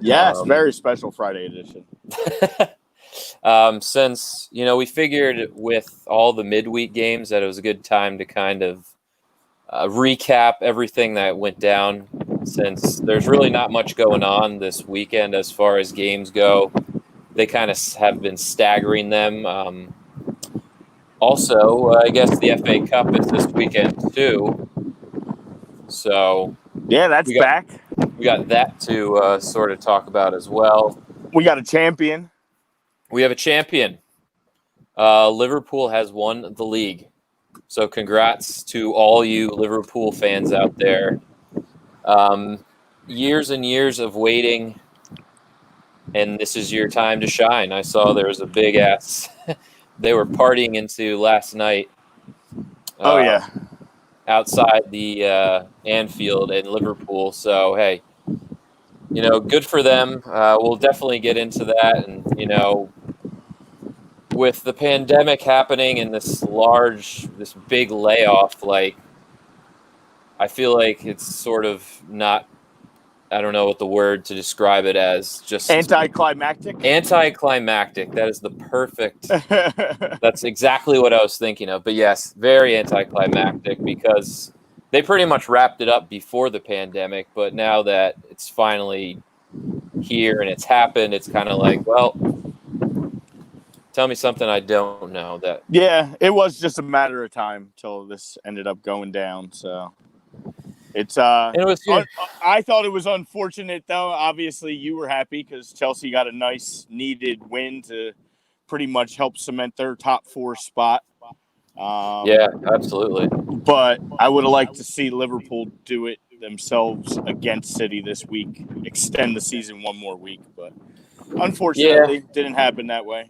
Yes, very special Friday edition. Since, we figured with all the midweek games that it was a good time to kind of recap everything that went down, since there's really not much going on this weekend as far as games go. They kind of have been staggering them. Also, I guess the FA Cup is this weekend too. So yeah, that's back. We got that to sort of talk about as well. We got a champion. We have a champion. Liverpool has won the league. So congrats to all you Liverpool fans out there. Years and years of waiting, and this is your time to shine. I saw there was a big ass. They were partying into last night. Yeah. Outside the Anfield in Liverpool. So, hey, good for them. We'll definitely get into that. And, with the pandemic happening and this big layoff, I feel like it's sort of not, I don't know what the word to describe it as. Just anticlimactic. Anticlimactic. That is the perfect. That's exactly what I was thinking of. But yes, very anticlimactic because they pretty much wrapped it up before the pandemic. But now that it's finally here and it's happened, it's kind of like, well, tell me something I don't know. Yeah, it was just a matter of time till this ended up going down. So. It was I thought it was unfortunate, though. Obviously, you were happy because Chelsea got a nice needed win to pretty much help cement their top 4 spot. Yeah, absolutely. But I would have liked to see Liverpool do it themselves against City this week, extend the season one more week. But unfortunately, didn't happen that way.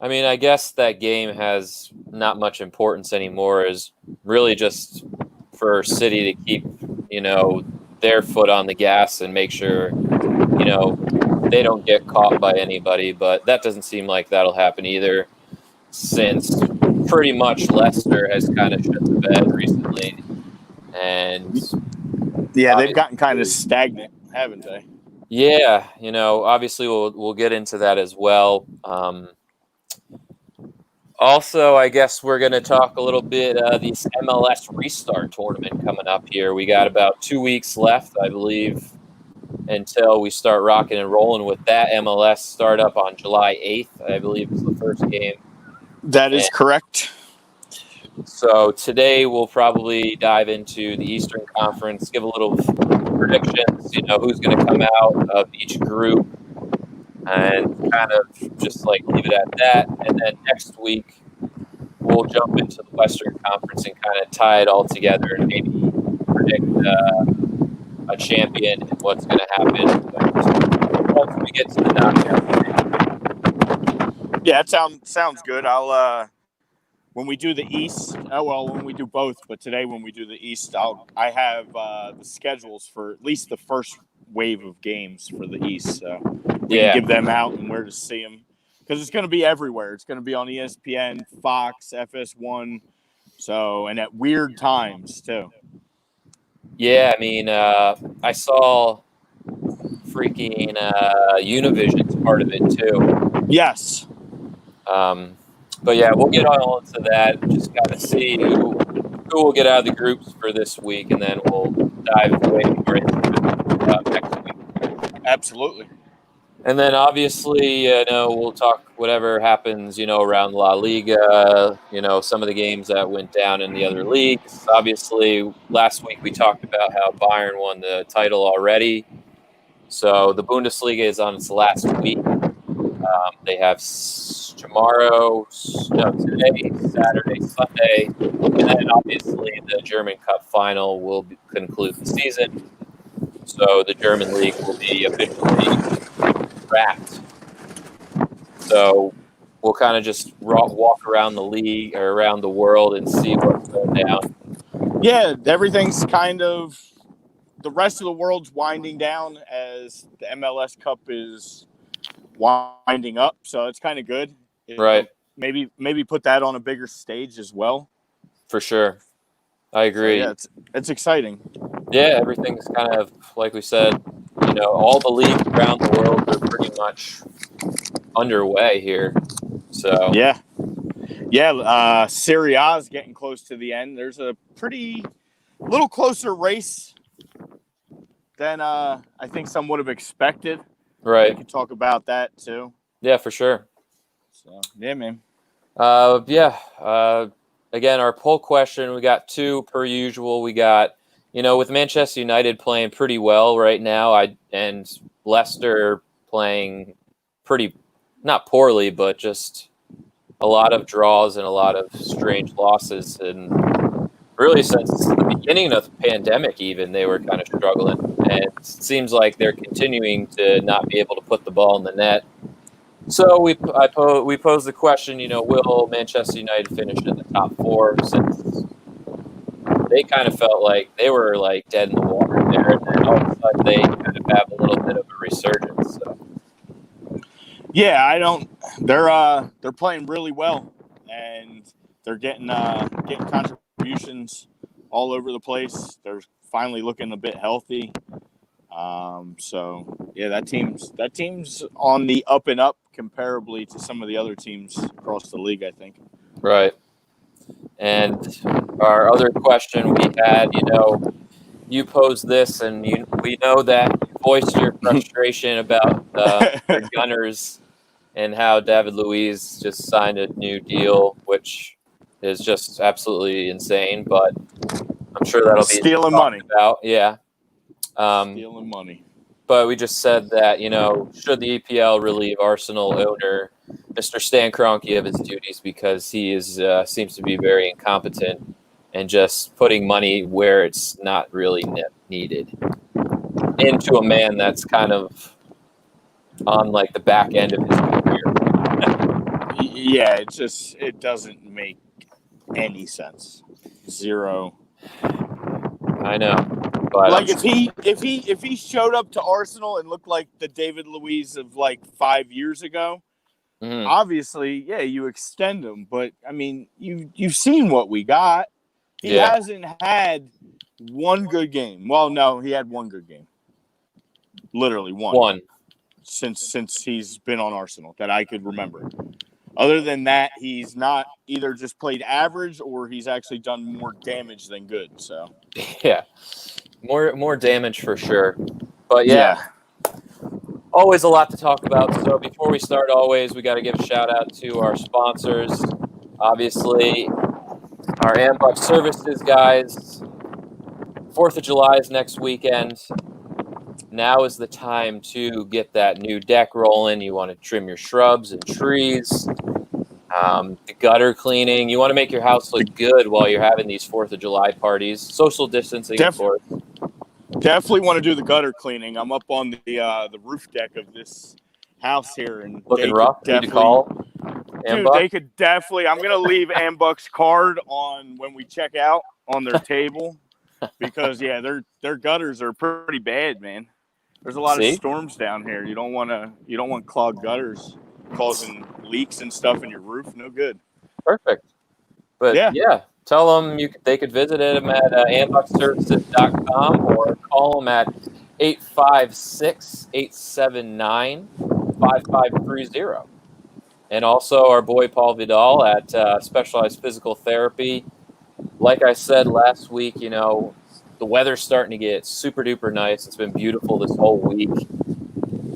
I mean, I guess that game has not much importance anymore. Is really just for City to keep, their foot on the gas and make sure, they don't get caught by anybody. But that doesn't seem like that'll happen either, since pretty much Leicester has kind of shut the bed recently. And yeah, they've gotten kind of stagnant, haven't they? Yeah, obviously we'll get into that as well. Also, I guess we're going to talk a little bit this MLS Restart Tournament coming up here. We got about 2 weeks left, I believe, until we start rocking and rolling with that. MLS startup on July 8th, I believe, is the first game. That is correct. So today we'll probably dive into the Eastern Conference, give a little predictions, who's going to come out of each group, and kind of just leave it at that. And then next week, we'll jump into the Western Conference and kind of tie it all together and maybe predict a champion and what's going to happen once we get to the knockout. Yeah, that sounds good. I'll when we do the East, when we do both, but today when we do the East, I have the schedules for at least the first wave of games for the East. So we can give them out and where to see them. Because it's going to be everywhere. It's going to be on ESPN, Fox, FS1, and at weird times, too. Yeah, I mean, I saw freaking Univision's part of it, too. Yes. But, yeah, we'll get all into that. Just got to see who will get out of the groups for this week, and then we'll dive way more into it next week. Absolutely. And then, obviously, we'll talk whatever happens, around La Liga, some of the games that went down in the other leagues. Obviously, last week we talked about how Bayern won the title already. So the Bundesliga is on its last week. They have today, Saturday, Sunday, and then obviously the German Cup final will conclude the season. So the German league will be officially wrapped. So we'll kind of just walk around the league or around the world and see what's going down. Yeah, everything's kind of the rest of the world's winding down as the MLS Cup is winding up. So it's kind of good. Right. Maybe put that on a bigger stage as well. For sure. I agree. So, yeah, it's exciting. Yeah, everything's kind of, like we said, all the leagues around the world are pretty much underway here. So Yeah. Yeah, Serie A is getting close to the end. There's a little closer race than I think some would have expected. right. We could talk about that too. Yeah, for sure. So, yeah, man. Again, our poll question, we got 2 per usual. We got, with Manchester United playing pretty well right now, and Leicester playing pretty, not poorly, but just a lot of draws and a lot of strange losses. And really since the beginning of the pandemic, even, they were kind of struggling. And it seems like they're continuing to not be able to put the ball in the net. So we posed the question, will Manchester United finish in the top 4, since they kind of felt like they were like dead in the water there, and then all of a sudden they kind of have a little bit of a resurgence. So. Yeah, they're playing really well, and they're getting contributions all over the place. They're finally looking a bit healthy. So yeah, that team's on the up and up comparably to some of the other teams across the league, I think. Right. And our other question we had, you posed this, and we know that you voiced your frustration about your Gunners and how David Luiz just signed a new deal, which is just absolutely insane. But I'm sure that'll be stealing money. About. Yeah. Stealing money. But we just said that, should the EPL relieve Arsenal owner Mr. Stan Kroenke of his duties, because he seems to be very incompetent and just putting money where it's not really needed into a man that's kind of on like the back end of his career. Yeah, it doesn't make any sense. Zero. I know. But like if he showed up to Arsenal and looked like the David Luiz of like 5 years ago, obviously, yeah, you extend him. But I mean, you've seen what we got. He hasn't had one good game. Well, no, he had one good game. Literally one. Since he's been on Arsenal that I could remember. Other than that, he's not either just played average or he's actually done more damage than good. So yeah. More damage for sure. But yeah, always a lot to talk about. So before we start, always, we got to give a shout out to our sponsors. Obviously, our Ambuck Services guys. 4th of July is next weekend. Now is the time to get that new deck rolling. You want to trim your shrubs and trees. The gutter cleaning. You want to make your house look good while you're having these 4th of July parties. Social distancing, of course. Definitely want to do the gutter cleaning. I'm up on the roof deck of this house here, and looking rough. Need to call dude, they could definitely. I'm gonna leave Ambuck's card on when we check out on their table, because their gutters are pretty bad, man. There's a lot of storms down here. You don't want clogged gutters causing leaks and stuff in your roof. No good. Perfect. But yeah, tell them they could visit them at ambuckservices.com or call them at 856-879-5530. And also our boy Paul Vidal at Specialized Physical Therapy. Like I said last week, the weather's starting to get super duper nice. It's been beautiful this whole week.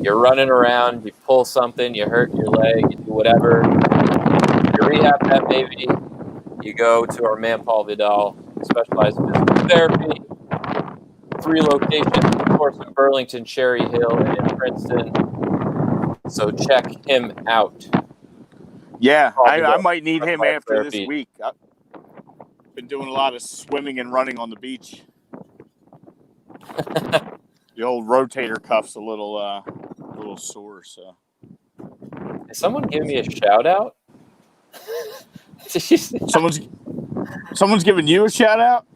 You're running around, you pull something, you hurt your leg, you do whatever. You rehab that baby. You go to our man Paul Vidal, Specialized Physical Therapy. 3 locations, of course, in Burlington, Cherry Hill, and in Princeton. So check him out. Yeah, I might need him after this week. I've been doing a lot of swimming and running on the beach. The old rotator cuff's a little sore. So, is someone giving me a shout out? Someone's giving you a shout out?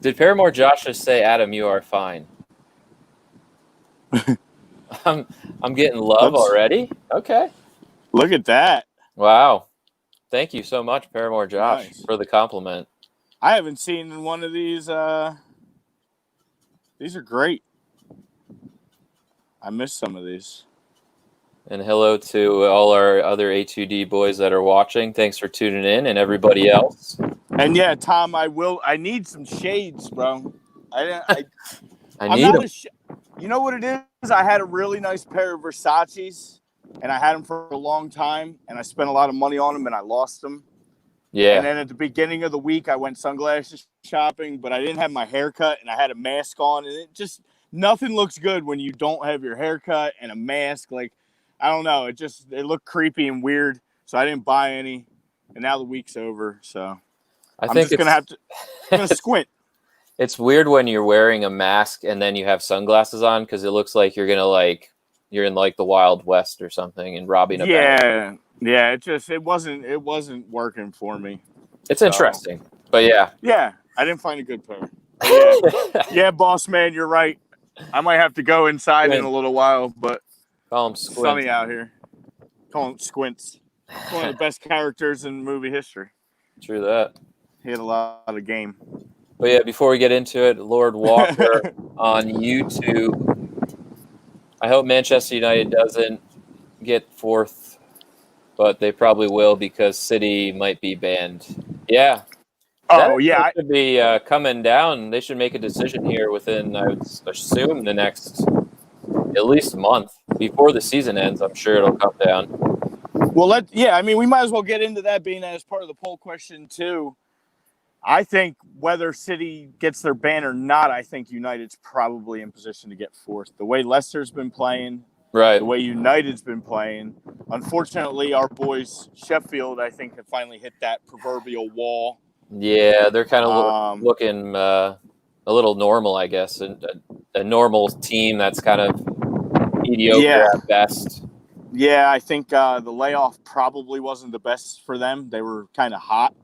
Did Paramore Josh just say, "Adam, you are fine"? I'm getting love already. Okay. Look at that. Wow. Thank you so much, Paramore Josh, for the compliment. I haven't seen one of these. These are great. I missed some of these. And hello to all our other A2D boys that are watching. Thanks for tuning in, and everybody else. And yeah, Tom, I need some shades, bro. I'm need not them. You know what it is? I had a really nice pair of Versace's, and I had them for a long time, and I spent a lot of money on them, and I lost them. Yeah. And then at the beginning of the week, I went sunglasses shopping, but I didn't have my haircut, and I had a mask on, and it just nothing looks good when you don't have your haircut and a mask. Like, I don't know, it looked creepy and weird, so I didn't buy any. And now the week's over, so I'm just gonna have to squint. It's weird when you're wearing a mask and then you have sunglasses on because it looks like you're in the Wild West or something and robbing a bank. Yeah. It wasn't working for me. It's interesting, but yeah. Yeah, I didn't find a good pair. Yeah, boss man, you're right. I might have to go inside in a little while, but call him it's Squints. sunny out here. Call him Squints. One of the best characters in movie history. True that. He had a lot of game. But yeah, before we get into it, Lord Walker on YouTube. I hope Manchester United doesn't get fourth, but they probably will because City might be banned. Yeah. Oh, yeah. Should be coming down. They should make a decision here within, I would assume, the next at least month. Before the season ends, I'm sure it'll come down. Well, we might as well get into that being as part of the poll question, too. I think whether City gets their ban or not, I think United's probably in position to get fourth. The way Leicester's been playing, right? The way United's been playing. Unfortunately, our boys, Sheffield, I think, have finally hit that proverbial wall. Yeah, they're kind of looking a little normal, I guess. A normal team that's kind of mediocre at best. Yeah, I think the layoff probably wasn't the best for them. They were kind of hot.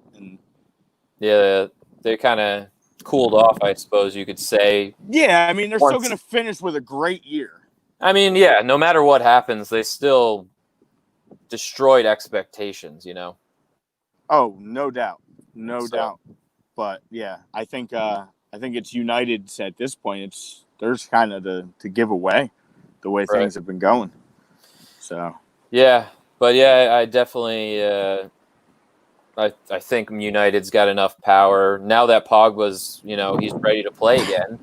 Yeah, they kind of cooled off, I suppose you could say. Yeah, I mean, they're still going to finish with a great year. I mean, yeah, no matter what happens, they still destroyed expectations, you know? Oh, no doubt. No doubt. But, yeah, I think it's United's at this point. There's kind of to give away the way things have been going. So. Yeah, but, yeah, I definitely I think United's got enough power now that Pogba's, he's ready to play again.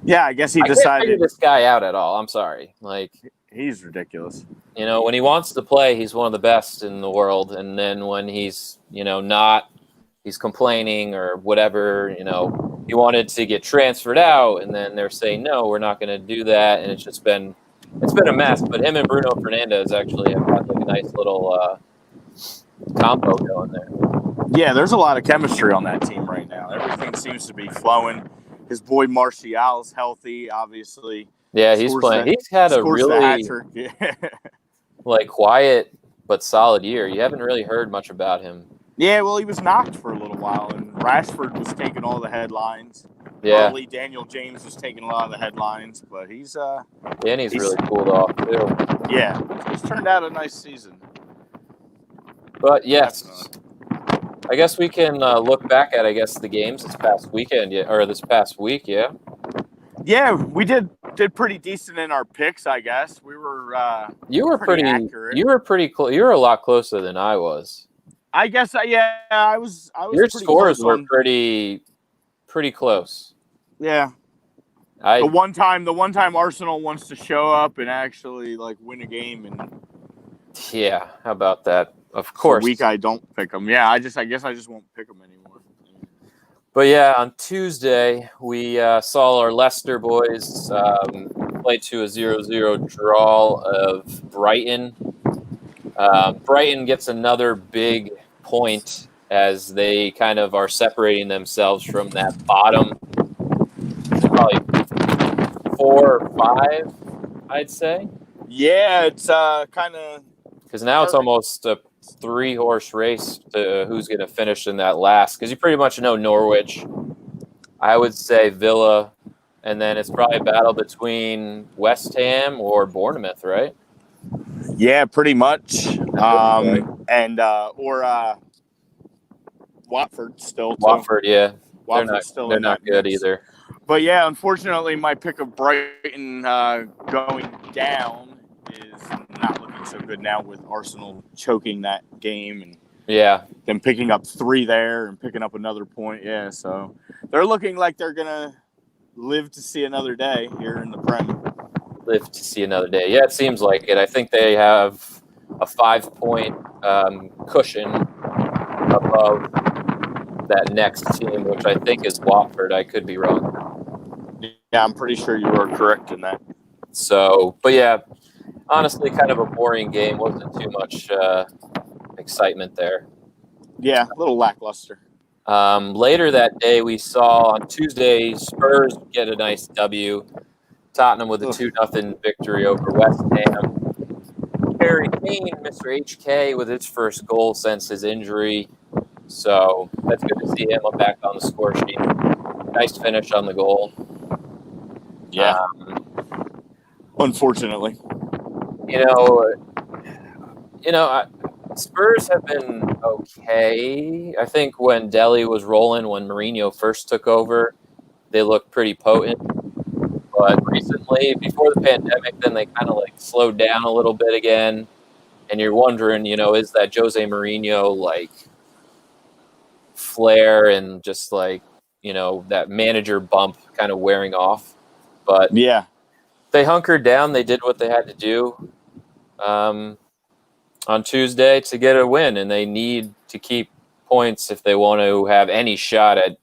Yeah, I guess he decided. I can't figure this guy out at all. I'm sorry. Like, he's ridiculous. When he wants to play, he's one of the best in the world, and then when he's, not, he's complaining or whatever. He wanted to get transferred out, and then they're saying no, we're not going to do that, and it's been a mess. But him and Bruno Fernandes actually have got like a nice little combo going there. Yeah, there's a lot of chemistry on that team right now. Everything seems to be flowing. His boy Martial's healthy, obviously. Yeah, he's playing. He's had a really quiet but solid year. You haven't really heard much about him. Yeah, well, he was knocked for a little while, and Rashford was taking all the headlines. Yeah, early Daniel James was taking a lot of the headlines, but he's really cooled off too. Yeah, it's turned out a nice season. But yes, I guess we can look back at the games this past weekend, or this past week, yeah. Yeah, we did pretty decent in our picks, I guess. We were. You were pretty accurate. You were pretty close. You were a lot closer than I was. I guess. I was. Your scores were pretty close. Yeah. The one time Arsenal wants to show up and actually win a game, and yeah, how about that? Of course. The week I don't pick them. Yeah, I guess I just won't pick them anymore. But yeah, on Tuesday we saw our Leicester boys play to a 0-0 draw of Brighton. Brighton gets another big point as they kind of are separating themselves from that bottom. Probably 4 or 5, I'd say. Yeah, it's kind of because now it's almost a 3-horse race to who's going to finish in that last. Because you pretty much know Norwich. I would say Villa, and then it's probably a battle between West Ham or Bournemouth, right? Yeah, pretty much. And Watford still. Watford, yeah. Watford's still they're in not that good mix. either. But yeah, unfortunately, my pick of Brighton going down is not looking so good now with Arsenal choking that game and then picking up 3 there and picking up another point. Yeah, so they're looking like they're gonna live to see another day here in the Prem. Live to see another day. Yeah, it seems like it. I think they have a 5-point cushion above that next team, which I think is Watford. I could be wrong. Yeah, I'm pretty sure you are correct in that. So, but yeah, honestly, kind of a boring game. Wasn't too much excitement there. Yeah, a little lackluster. Later that day, we saw on Tuesday Spurs get a nice W. Tottenham with a 2-0 victory over West Ham. Harry Kane, Mr. HK, with his first goal since his injury. So that's good to see him back on the score sheet. Nice finish on the goal. Yeah. Unfortunately. Spurs have been okay. I think when Delhi was rolling, when Mourinho first took over, they looked pretty potent. But recently, before the pandemic, then they kind of slowed down a little bit again. And you're wondering, is that Jose Mourinho flair and just that manager bump kind of wearing off? But yeah, they hunkered down. They did what they had to do on Tuesday to get a win, and they need to keep points if they want to have any shot at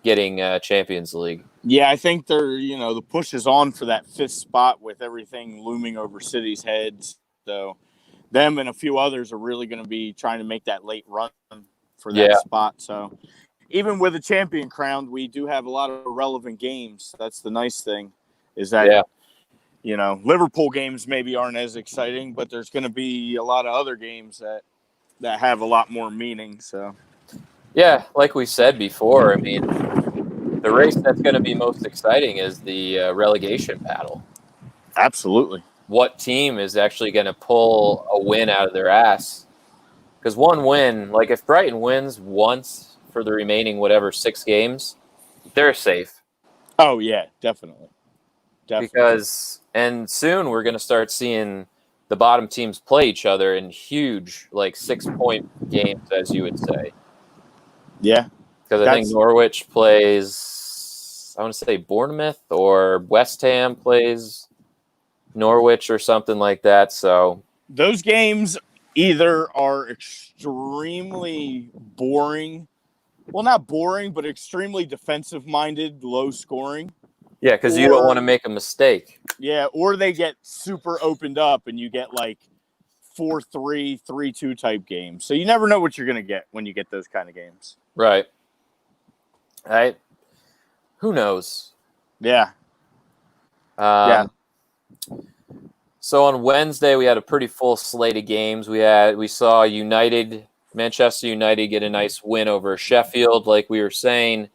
getting Champions League. Yeah, I think they're, the push is on for that 5th spot with everything looming over City's heads. So them and a few others are really going to be trying to make that late run for that spot. So even with a champion crowned, we do have a lot of relevant games. That's the nice thing is that, Liverpool games maybe aren't as exciting, but there's going to be a lot of other games that have a lot more meaning. So, yeah, like we said before, I mean, the race that's going to be most exciting is the relegation battle. Absolutely. What team is actually going to pull a win out of their ass? Because one win, if Brighton wins once for the remaining 6 games, they're safe. Oh, yeah, definitely. And soon we're going to start seeing the bottom teams play each other in huge, 6-point games, as you would say. Yeah. Because I think Norwich plays, I want to say Bournemouth, or West Ham plays Norwich or something like that. So those games either are extremely boring. Well, not boring, but extremely defensive-minded, low-scoring. Yeah, because you don't want to make a mistake. Yeah, or they get super opened up and you get 4-3, 3-2 type games. So you never know what you're going to get when you get those kind of games. Right. Who knows? Yeah. So on Wednesday, we had a pretty full slate of games. We saw Manchester United get a nice win over Sheffield, like we were saying.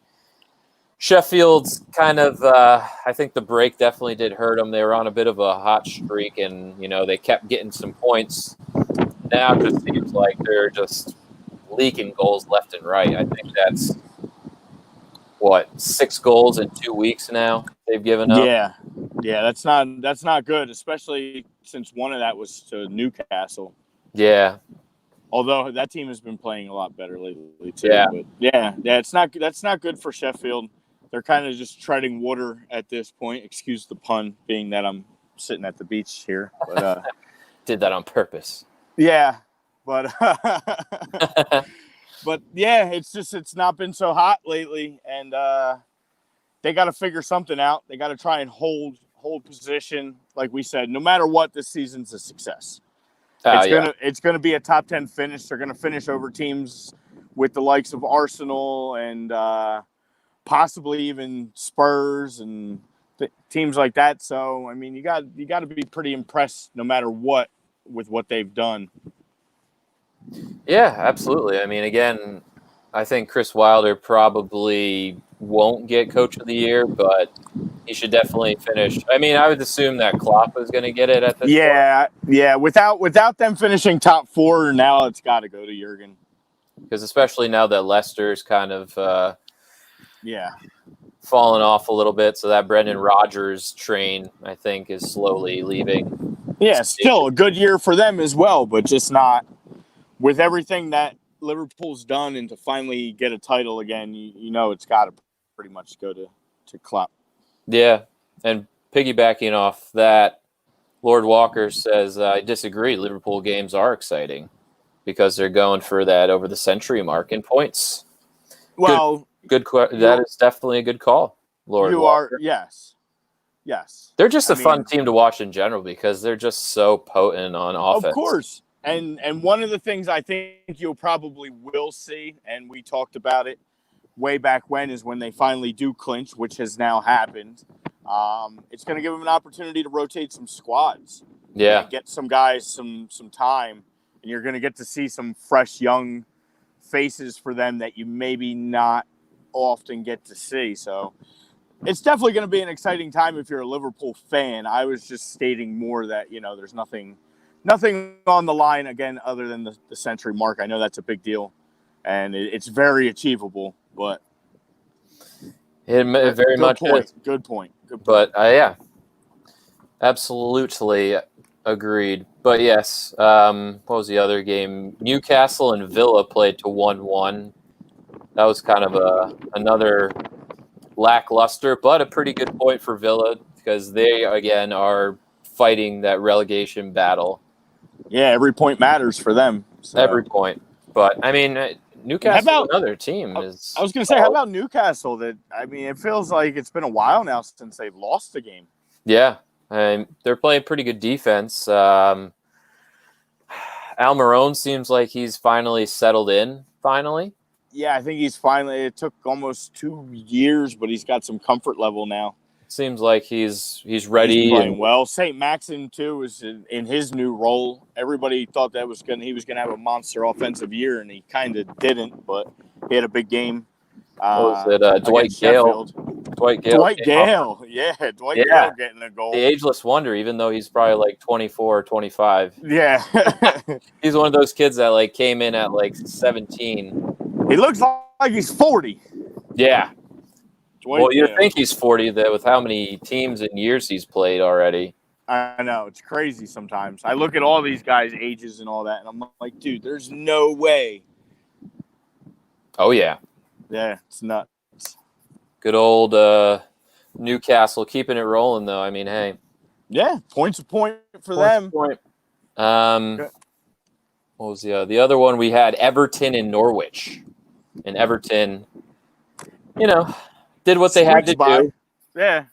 Sheffield's kind of, I think the break definitely did hurt them. They were on a bit of a hot streak, and, they kept getting some points. Now it just seems like they're just leaking goals left and right. I think that's, 6 goals in 2 weeks now they've given up? Yeah, that's not good, especially since one of that was to Newcastle. Yeah. Although that team has been playing a lot better lately too. Yeah. But that's not good for Sheffield. They're kind of just treading water at this point. Excuse the pun, being that I'm sitting at the beach here. But did that on purpose. Yeah, but but yeah, it's not been so hot lately, and they got to figure something out. They got to try and hold position, like we said. No matter what, this season's a success. It's gonna be a top 10 finish. They're gonna finish over teams with the likes of Arsenal and possibly even Spurs and teams like that. So I mean, you got to be pretty impressed no matter what with what they've done. Yeah, absolutely. I mean, again, I think Chris Wilder probably won't get Coach of the Year, but he should definitely finish. I mean, I would assume that Klopp is going to get it at this point. Yeah. Without them finishing top 4, now it's got to go to Jurgen. Because especially now that Leicester's kind of Yeah. fallen off a little bit. So that Brendan Rodgers train, I think, is slowly leaving. Yeah, still a good year for them as well, but just not with everything that Liverpool's done, and to finally get a title again, you know it's got to pretty much go to Klopp. Yeah, and piggybacking off that, Lord Walker says, I disagree. Liverpool games are exciting because they're going for that over the century mark in points. Well, that is definitely a good call, Lord Walker. Yes. They're just a fun team to watch in general because they're just so potent on offense. Of course. And one of the things I think you'll probably will see, and we talked about it way back when, is when they finally do clinch, which has now happened. It's going to give them an opportunity to rotate some squads. Yeah. And get some guys some time, and you're going to get to see some fresh young faces for them that you maybe not often get to see. So it's definitely going to be an exciting time if you're a Liverpool fan. I was just stating more that, there's nothing on the line again other than the century mark. I know that's a big deal, and it's very achievable, but it very much is. Good point. But yeah, absolutely agreed. But yes, what was the other game? Newcastle and Villa played to 1-1. That was kind of another lackluster, but a pretty good point for Villa because they, again, are fighting that relegation battle. Yeah, every point matters for them. So. Every point. But, I mean, Newcastle, another team. I was going to say, how about Newcastle? It feels like it's been a while now since they've lost a game. Yeah, and they're playing pretty good defense. Almiron seems like he's finally settled in, finally. Yeah, I think it took almost 2 years, but he's got some comfort level now. Seems like he's ready. He's playing well. St. Maxim, too, is in his new role. Everybody thought he was going to have a monster offensive year, and he kind of didn't, but he had a big game. What was it? Dwight Gale. Dwight Gale. Yeah, Dwight Gale getting a goal. The ageless wonder, even though he's probably like 24 or 25. Yeah. He's one of those kids that came in at 17. He looks like he's 40. Yeah. You think he's 40 with how many teams and years he's played already. I know. It's crazy sometimes. I look at all these guys' ages and all that, and I'm like, dude, there's no way. Oh, yeah. Yeah, it's nuts. Good old Newcastle keeping it rolling, though. I mean, hey. Yeah, points a point for them. What was the other one? We had Everton and Norwich. And Everton, did what they had to do. Yeah.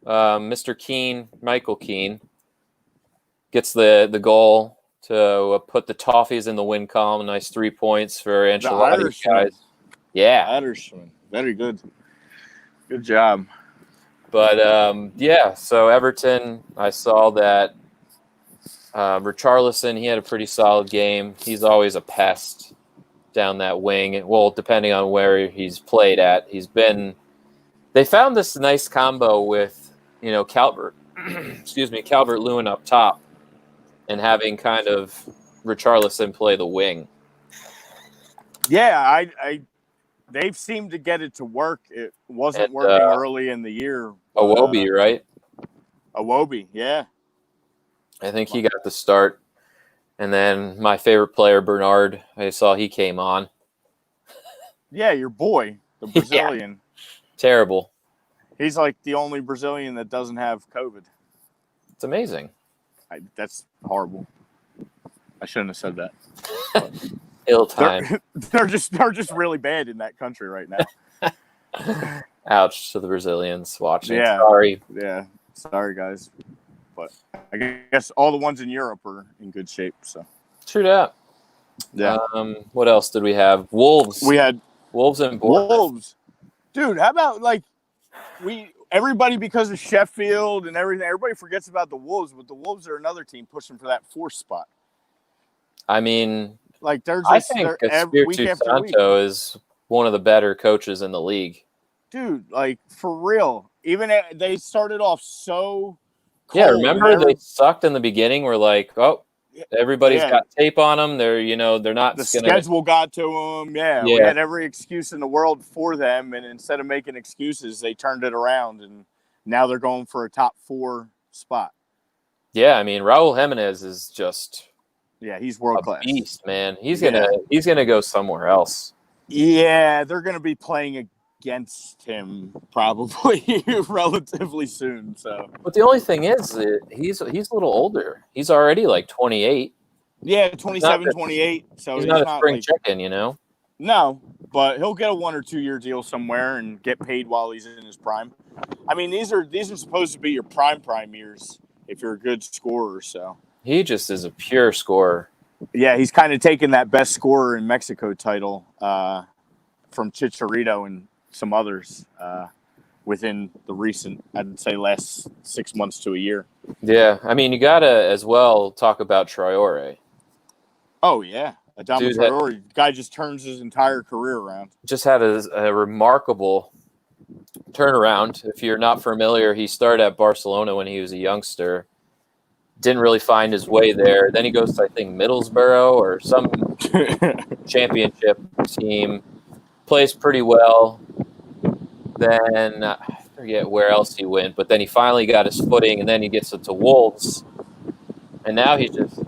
Mr. Michael Keane, gets the goal to put the Toffees in the win column. Nice 3 points for Ancelotti's guys. Yeah. Irishman. Very good. Good job. But, so Everton, I saw that Richarlison, he had a pretty solid game. He's always a pest down that wing. Well, depending on where he's played at. They found this nice combo with, Calvert Lewin up top and having kind of Richarlison play the wing. Yeah, they've seemed to get it to work. It wasn't working early in the year. Iwobi, right? Iwobi, yeah. I think he got the start. And then my favorite player, Bernard, I saw he came on. Yeah, your boy, the Brazilian. Yeah. Terrible. He's like the only Brazilian that doesn't have COVID. It's amazing. That's horrible. I shouldn't have said that. Ill time. They're just really bad in that country right now. Ouch to the Brazilians watching. Yeah. Sorry. Yeah. Sorry, guys. But I guess all the ones in Europe are in good shape. So true that. Yeah. What else did we have? Wolves. We had Wolves and Bournemouth. Wolves. Dude, how about everybody, because of Sheffield and everything, everybody forgets about the Wolves, but the Wolves are another team pushing for that 4th spot. I mean, they're I think Espiritu Santo is one of the better coaches in the league. Dude, for real. Even they started off so cold. Yeah, remember they sucked in the beginning. We're like, oh, Everybody's Yeah. got tape on them. They're they're not The gonna. schedule got to them. Yeah, we Yeah. had every excuse in the world for them, and instead of making excuses, they turned it around, and now they're going for a top 4 spot. Yeah, I mean, Raul Jimenez is just Yeah, he's world a class. beast, man. He's gonna go somewhere else. Yeah, they're gonna be playing against him probably relatively soon. So But the only thing is that he's a little older. He's already like 28. yeah, 27, 28. So He's not a spring like chicken, no, but he'll get a 1 or 2 year deal somewhere and get paid while he's in his prime. I mean, these are supposed to be your prime years if you're a good scorer. So He just is a pure scorer. yeah, he's kind of taken that best scorer in Mexico title from Chicharito and some others within the recent, I'd say, last 6 months to a year. Yeah, I mean, you gotta as well talk about Traore. Oh yeah, Adama Traore, guy just turns his entire career around. Just had a remarkable turnaround. If you're not familiar, he started at Barcelona when he was a youngster. Didn't really find his way there. Then he goes to, I think, Middlesbrough or some championship team. Plays pretty well. Then I forget where else he went, but then he finally got his footing, and then he gets it to Wolves. And now he's just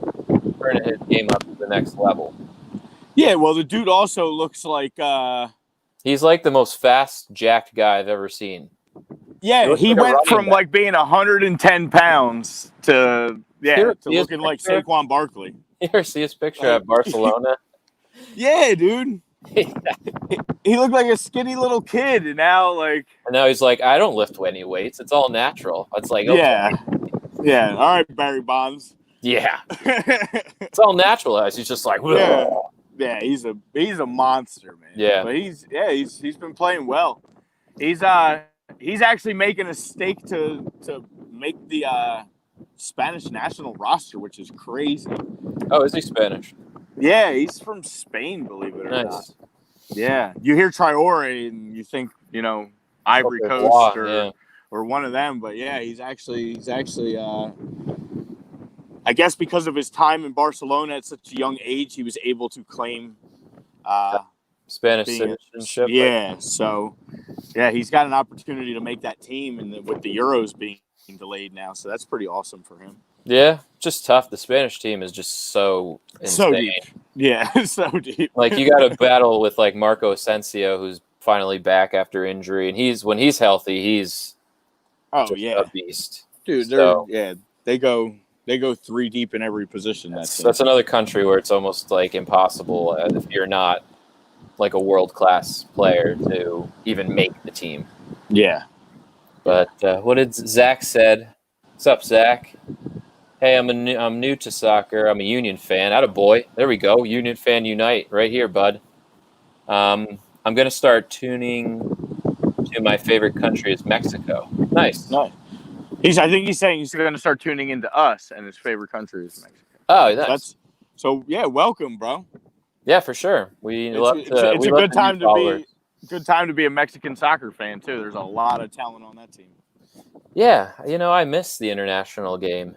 turning his game up to the next level. Yeah, well, the dude also looks like... he's like the most fast, jacked guy I've ever seen. Yeah, he went from like being 110 pounds to looking like Saquon Barkley. You ever see his picture at Barcelona? Yeah, dude. He looked like a skinny little kid, and now he's like, I don't lift any weights. It's all natural. It's like, okay. Yeah. All right, Barry Bonds. Yeah, it's all naturalized. He's just like, whoa. Yeah. He's a monster, man. Yeah, but he's been playing well. He's actually making a stake to make the Spanish national roster, which is crazy. Oh, is he Spanish? Yeah, he's from Spain, believe it or not. Yeah, you hear Traore and you think Ivory Coast or one of them, but yeah, he's actually. I guess because of his time in Barcelona at such a young age, he was able to claim Spanish citizenship. Yeah, so he's got an opportunity to make that team, and with the Euros being delayed now, so that's pretty awesome for him. Yeah, just tough. The Spanish team is just so insane. So deep. Yeah, so deep. Like, you got to battle with like Marco Asensio, who's finally back after injury, and when he's healthy, he's a beast. Dude, they go 3 deep in every position. That's another country where it's almost like impossible if you're not like a world-class player to even make the team. Yeah. But what did Zach said? What's up, Zach? Hey, I'm new to soccer. I'm a Union fan. Attaboy. There we go. Union fan unite right here, bud. I'm going to start tuning to my favorite country is Mexico. Nice. I think he's saying he's going to start tuning into us, and his favorite country is Mexico. Oh, nice. Welcome, bro. Yeah, for sure. It's a good time to be a Mexican soccer fan too. There's a lot of talent on that team. Yeah, I miss the international game.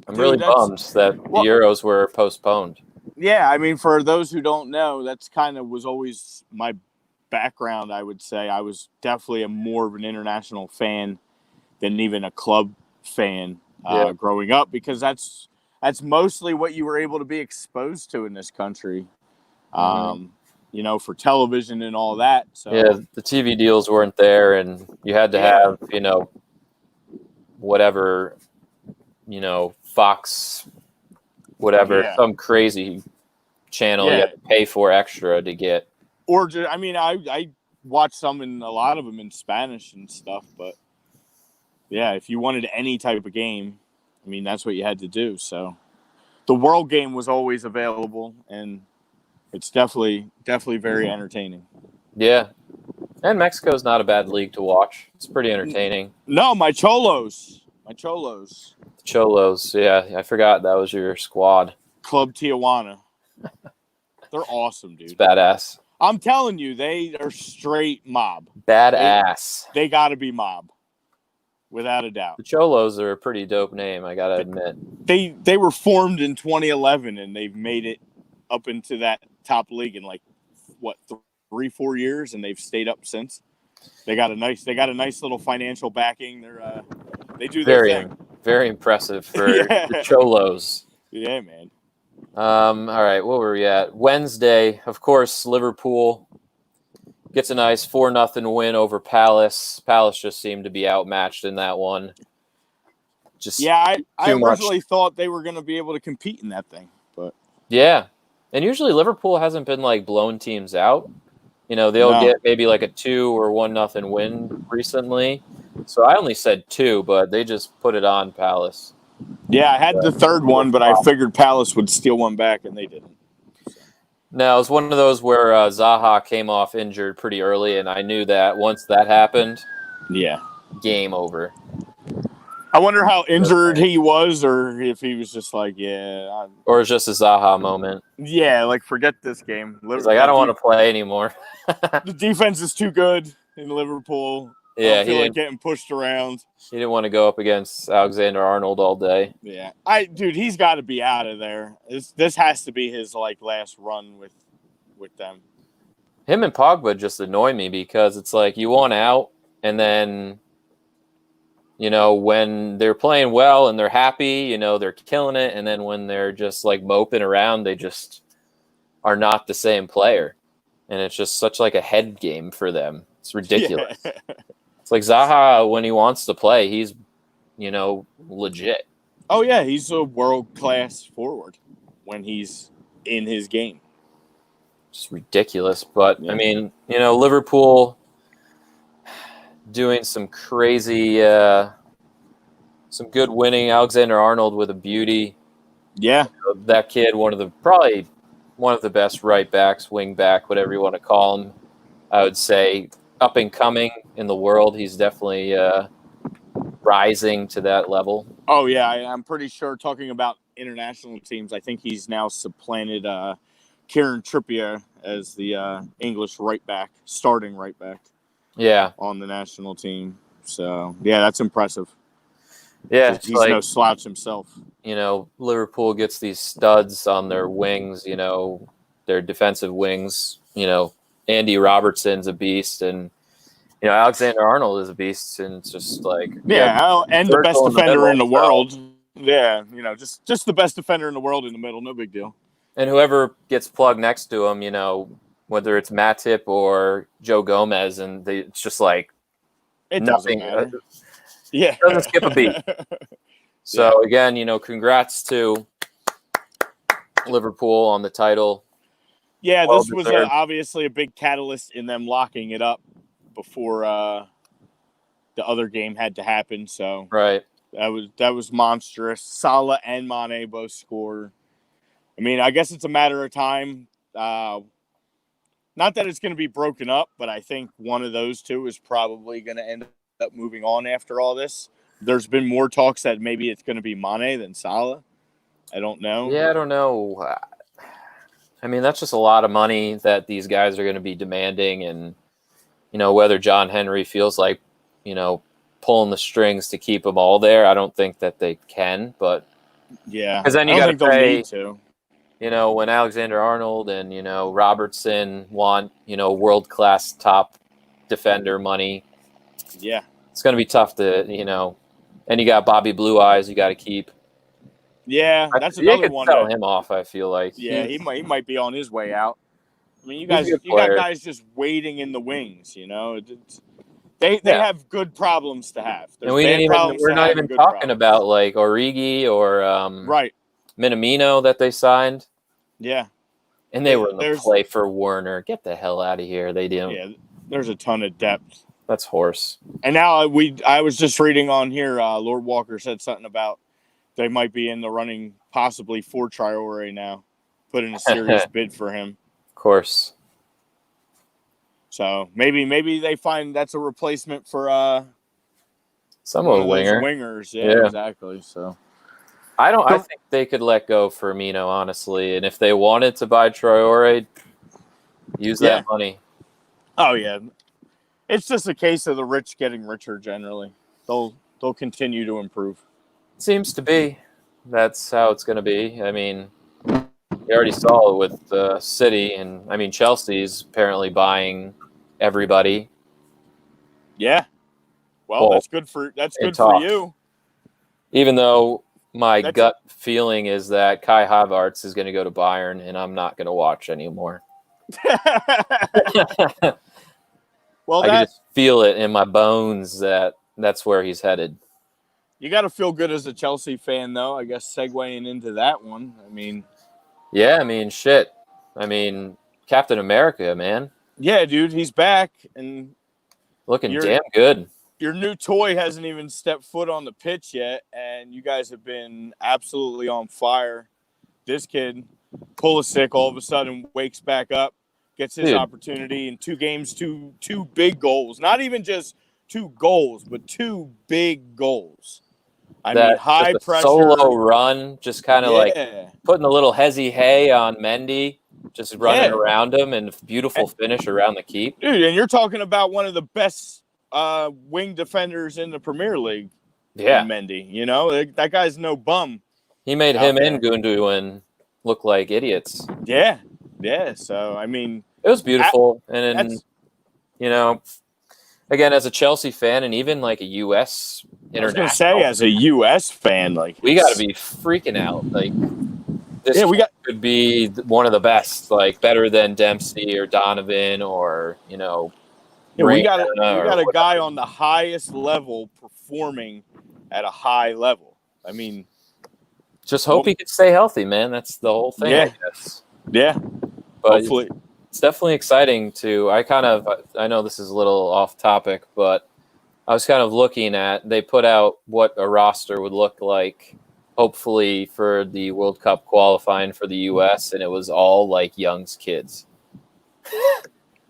I'm really bummed that the Euros were postponed. Yeah, I mean, for those who don't know, that's kind of was always my background. I would say I was definitely more of an international fan than even a club fan growing up, because that's mostly what you were able to be exposed to in this country. For television and all that. So yeah, the TV deals weren't there, and you had to have, whatever, Fox, whatever, some crazy channel you had to pay for extra to get. Or, I watched some and a lot of them in Spanish and stuff, but yeah, if you wanted any type of game, that's what you had to do. So the World Game was always available, and it's definitely very entertaining. Yeah. And Mexico's not a bad league to watch. It's pretty entertaining. No, my Cholos. Cholos, yeah. I forgot that was your squad. Club Tijuana. They're awesome, dude. It's badass. I'm telling you, they are straight mob. Badass. They got to be mob. without a doubt. The Cholos are a pretty dope name, I gotta admit. They were formed in 2011, and they've made it up into that top league in like what 3-4 years, and they've stayed up since. They got a nice little financial backing. They do their thing. Very impressive for Yeah. the Cholos. Yeah, man. All right, what were we at? Wednesday, of course, Liverpool gets a nice 4-0 win over Palace. Palace just seemed to be outmatched in that one. I originally thought they were going to be able to compete in that thing, but yeah, and usually Liverpool hasn't been like blowing teams out. They'll get maybe like a 2 or 1-0 win recently. So I only said 2, but they just put it on Palace. Yeah, I had the third one, but I figured Palace would steal one back, and they didn't. No, it was one of those where Zaha came off injured pretty early, and I knew that once that happened, game over. I wonder how injured he was, or if he was just like, or it's just a Zaha moment. Yeah, like forget this game. He's like, I don't want to play anymore. The defense is too good in Liverpool. Yeah, I don't feel like getting pushed around. He didn't want to go up against Alexander-Arnold all day. Yeah, dude, he's got to be out of there. This has to be his like last run with them. Him and Pogba just annoy me because it's like you want out, and then when they're playing well and they're happy, they're killing it, and then when they're just like moping around, they just are not the same player, and it's just such like a head game for them. It's ridiculous. Yeah. It's like Zaha, when he wants to play, he's, legit. Oh, yeah, he's a world-class forward when he's in his game. Just ridiculous. But, yeah. I mean, Liverpool doing some crazy, some good winning. Alexander-Arnold with a beauty. Yeah. That kid, probably one of the best right backs, wing back, whatever you want to call him, I would say. Up and coming in the world, he's definitely rising to that level. Oh yeah, I'm pretty sure. Talking about international teams, I think he's now supplanted Kieran Trippier as the English right back, starting right back. Yeah, on the national team. So yeah, that's impressive. Yeah, he's no slouch himself. Liverpool gets these studs on their wings. Their defensive wings. Andy Robertson's a beast, and Alexander-Arnold is a beast, and it's just like and the best defender in the world. Yeah, just the best defender in the world in the middle, no big deal. And whoever gets plugged next to him, whether it's Matip or Joe Gomez, and it's just like nothing. Yeah, doesn't skip a beat. So again, congrats to Liverpool on the title. Yeah, this was obviously a big catalyst in them locking it up before the other game had to happen. So right, that was monstrous. Salah and Mane both scored. I mean, I guess it's a matter of time. Not that it's going to be broken up, but I think one of those two is probably going to end up moving on after all this. There's been more talks that maybe it's going to be Mane than Salah. I don't know. Yeah, I don't know. I mean, that's just a lot of money that these guys are going to be demanding, and whether John Henry feels like pulling the strings to keep them all there. I don't think that they can, but yeah, because then you got to pay. Need to. When Alexander-Arnold and Robertson want world-class top defender money. Yeah, it's going to be tough to and you got Bobby Blue Eyes you got to keep. Yeah, that's another one. Sell him off. I feel like. Yeah, he might be on his way out. I mean, you got guys just waiting in the wings. They have good problems to have. And we're not even talking about like Origi or right Minamino that they signed. Yeah, and they were in the play for Werner. Get the hell out of here! They didn't. Yeah, there's a ton of depth. That's horse. And now I was just reading on here. Lord Walker said something about they might be in the running possibly for Traore now, put in a serious bid for him. Of course. So maybe they find that's a replacement for some of the wingers. Yeah, exactly. So I think they could let go Firmino, honestly, and if they wanted to buy Traore, use that money. Oh yeah. It's just a case of the rich getting richer generally. they'll continue to improve. Seems to be. That's how it's going to be. I mean, you already saw it with City, and I mean Chelsea's apparently buying everybody. Yeah. Well, that's good for you. Even though my gut feeling is that Kai Havertz is going to go to Bayern, and I'm not going to watch anymore. Well, I can just feel it in my bones that that's where he's headed. You got to feel good as a Chelsea fan, though. I guess segueing into that one. I mean, yeah, I mean, shit. I mean, Captain America, man. Yeah, dude, he's back and looking damn good. Your new toy hasn't even stepped foot on the pitch yet, and you guys have been absolutely on fire. This kid, Pulisic, all of a sudden wakes back up, gets his opportunity in 2 games, two big goals. Not even just 2 goals, but 2 big goals. I mean, high pressure. Solo run, just kind of like putting a little hezzy hay on Mendy, just running around him, and beautiful finish around the keep. Dude, and you're talking about one of the best wing defenders in the Premier League. Yeah. Mendy, you know, that guy's no bum. He made him and Gundogan look like idiots. Yeah. Yeah. So, I mean, it was beautiful. And, you know, again, as a Chelsea fan and even like a U.S. international. I was going to say, as a U.S. fan, like, we got to be freaking out. Like, this could be one of the best, like better than Dempsey or Donovan or, you know, we got a guy on the highest level performing at a high level. I mean, just hope he can stay healthy, man. That's the whole thing, I guess. Yeah. But hopefully. It's definitely exciting I know this is a little off topic, but I was kind of looking at, they put out what a roster would look like, hopefully for the World Cup qualifying for the U.S., and it was all like Young's kids.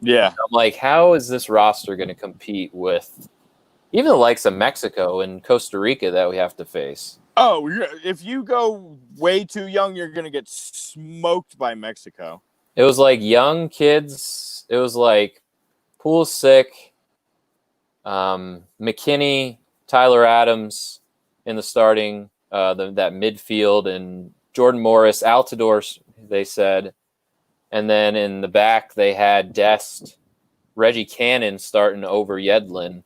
Yeah. I'm like, how is this roster going to compete with even the likes of Mexico and Costa Rica that we have to face? Oh, if you go way too young, you're going to get smoked by Mexico. It was like young kids. It was like Pulisic, McKinney, Tyler Adams in the starting, that midfield, and Jordan Morris, Altidore, they said. And then in the back, they had Dest, Reggie Cannon starting over Yedlin,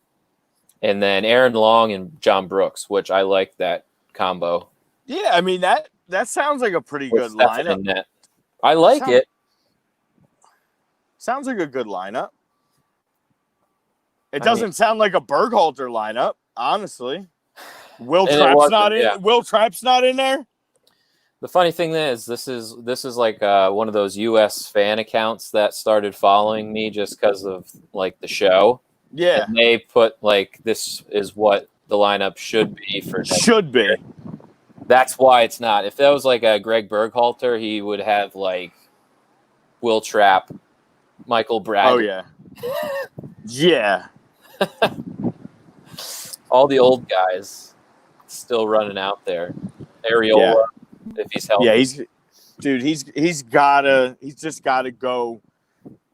and then Aaron Long and John Brooks, which I like that combo. Yeah, I mean, that sounds like a pretty good lineup. I like it. Sounds like a good lineup. It doesn't sound like a Berghalter lineup, honestly. Will Trapp's not in there? The funny thing is, this is like one of those U.S. fan accounts that started following me just because of like the show. Yeah, and they put like, this is what the lineup should be for. Should be. Year. That's why it's not. If that was like a Greg Berghalter, he would have like Will Trapp, Michael Bragg. Oh yeah, yeah. All the old guys still running out there. Areola. Yeah. If he's healthy. Yeah, he's just gotta go.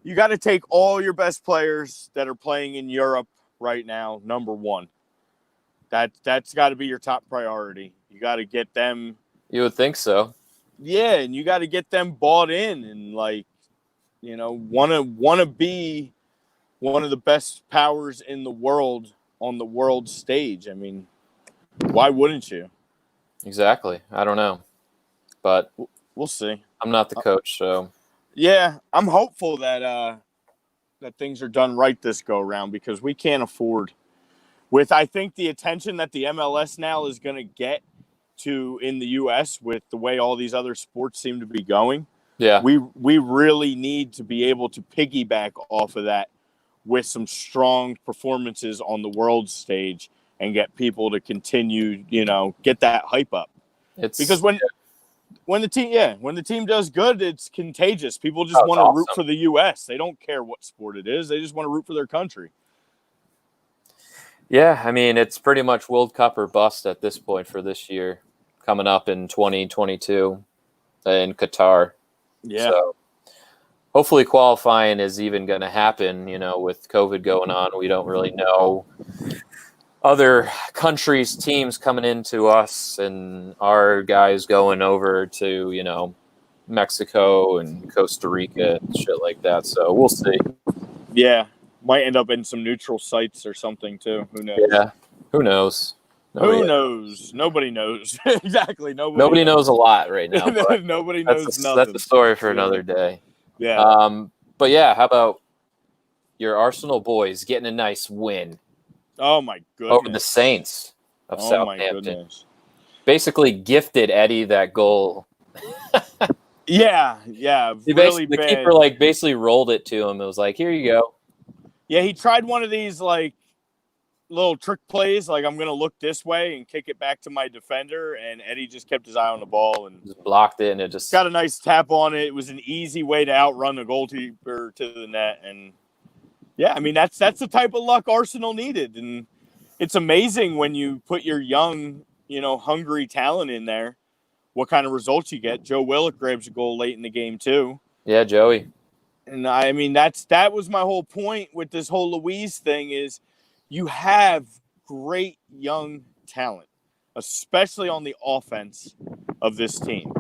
You gotta take all your best players that are playing in Europe right now, number one. That's gotta be your top priority. You gotta get them. You would think so. Yeah, and you gotta get them bought in and like, you know, wanna be one of the best powers in the world on the world stage. I mean, why wouldn't you? Exactly. I don't know. But we'll see. I'm not the coach, so yeah, I'm hopeful that things are done right this go around, because we can't afford, with I think the attention that the MLS now is going to get to in the US with the way all these other sports seem to be going. Yeah, we really need to be able to piggyback off of that with some strong performances on the world stage and get people to continue, you know, get that hype up. Because when the team does good, it's contagious. People just want to root for the U.S. They don't care what sport it is. They just want to root for their country. Yeah, I mean, it's pretty much World Cup or bust at this point for this year, coming up in 2022 in Qatar. Yeah. So hopefully qualifying is even going to happen, you know, with COVID going on. We don't really know other countries' teams coming into us and our guys going over to, Mexico and Costa Rica and shit like that. So we'll see. Yeah. Might end up in some neutral sites or something, too. Who knows? Yeah. Who knows? Who knows? Nobody knows. Exactly. Nobody knows a lot right now. But Nobody knows nothing. That's the story for another day. Yeah. But yeah, how about your Arsenal boys getting a nice win? Oh, my goodness. Over the Saints of Southampton. My goodness. Basically gifted Eddie that goal. Yeah. Really the bad. keeper basically rolled it to him. It was like, here you go. Yeah, he tried one of these little trick plays, like I'm going to look this way and kick it back to my defender, and Eddie just kept his eye on the ball and just blocked it, and it just got a nice tap on it. It was an easy way to outrun the goalkeeper to the net, and yeah, I mean that's the type of luck Arsenal needed, and it's amazing when you put your young, hungry talent in there, what kind of results you get. Joe Willock grabs a goal late in the game too. Yeah, Joey. And I mean that was my whole point with this whole Luiz thing is. You have great young talent, especially on the offense of this team.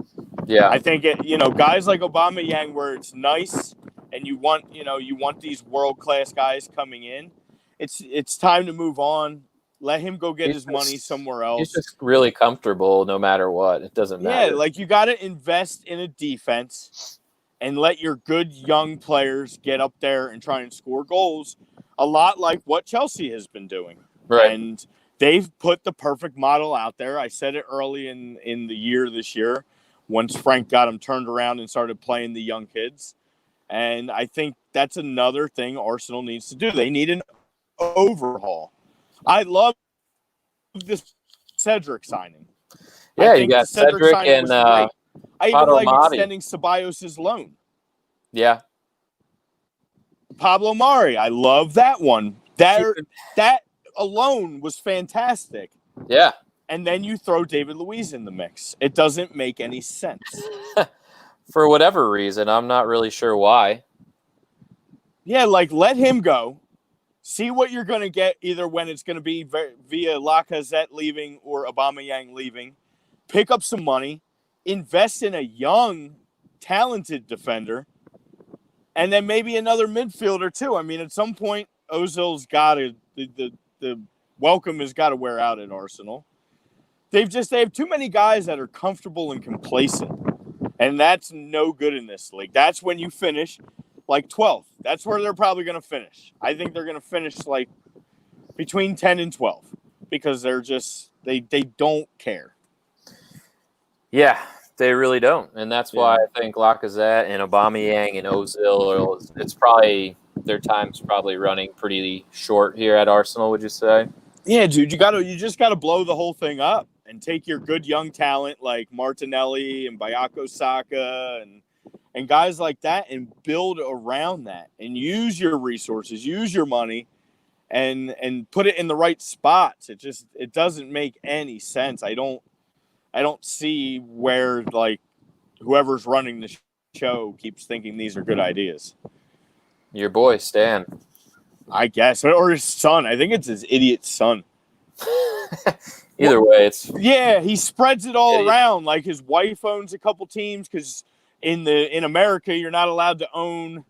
Yeah. I think guys like Aubameyang, where it's nice and you want these world-class guys coming in. It's time to move on. Let him go get his money somewhere else. He's just really comfortable no matter what. It doesn't matter. Yeah, you got to invest in a defense and let your good young players get up there and try and score goals. A lot like what Chelsea has been doing. Right. And they've put the perfect model out there. I said it early in the year this year, once Frank got them turned around and started playing the young kids. And I think that's another thing Arsenal needs to do. They need an overhaul. I love this Cedric signing. Yeah, you got Cedric and I even like Mati. extending Ceballos' loan. Yeah. Pablo Mari, I love that one. That alone was fantastic. Yeah. And then you throw David Luiz in the mix. It doesn't make any sense. For whatever reason, I'm not really sure why. Yeah, let him go. See what you're going to get either when it's going to be via Lacazette leaving or Aubameyang leaving. Pick up some money. Invest in a young, talented defender. And then maybe another midfielder, too. I mean, at some point, Ozil's got to – the welcome has got to wear out at Arsenal. They have too many guys that are comfortable and complacent. And that's no good in this league. That's when you finish 12th. That's where they're probably going to finish. I think they're going to finish between 10 and 12 because they're just – they don't care. Yeah. They really don't, and that's why I think Lacazette and Aubameyang and Ozil, it's probably their time's probably running pretty short here at Arsenal. Would you say? Yeah, dude, you just gotta blow the whole thing up and take your good young talent like Martinelli and Bayako Saka and guys like that and build around that and use your resources, use your money, and put it in the right spots. It doesn't make any sense. I don't see where whoever's running the show keeps thinking these are good ideas. Your boy Stan, I guess, or his son. I think it's his idiot son. Either way, he spreads it all around. His wife owns a couple teams because in America you're not allowed to own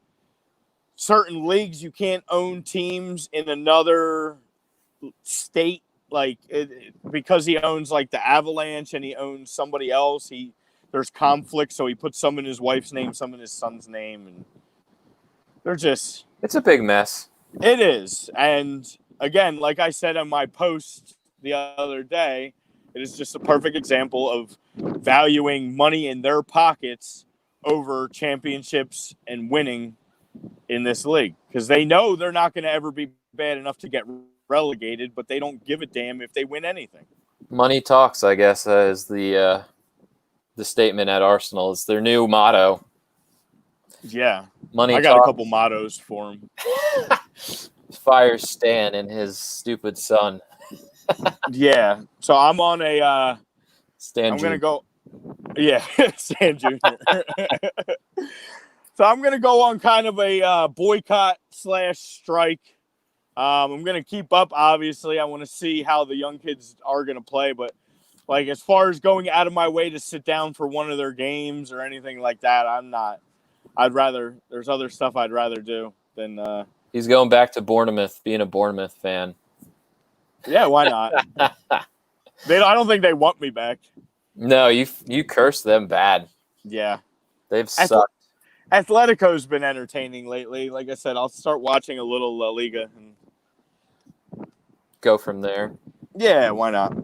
certain leagues. You can't own teams in another state. Because he owns the Avalanche and he owns somebody else, there's conflict, so he puts some in his wife's name, some in his son's name, and it's a big mess. It is. And again, like I said on my post the other day, it is just a perfect example of valuing money in their pockets over championships and winning in this league because they know they're not going to ever be bad enough to get relegated, but they don't give a damn if they win anything. Money talks, I guess, is the statement at Arsenal. It's their new motto. Yeah, money. I got a couple mottos for him. Fire Stan and his stupid son. Yeah, so I'm on a. Stan. I'm gonna go. Yeah, Stan Jr. So I'm gonna go on kind of a boycott / strike. I'm going to keep up, obviously. I want to see how the young kids are going to play. But, like, as far as going out of my way to sit down for one of their games or anything like that, I'm not. There's other stuff I'd rather do than. He's going back to Bournemouth, being a Bournemouth fan. Yeah, why not? I don't think they want me back. No, you cursed them bad. Yeah. They've sucked. Atletico's been entertaining lately. Like I said, I'll start watching a little La Liga and go from there. Yeah, why not?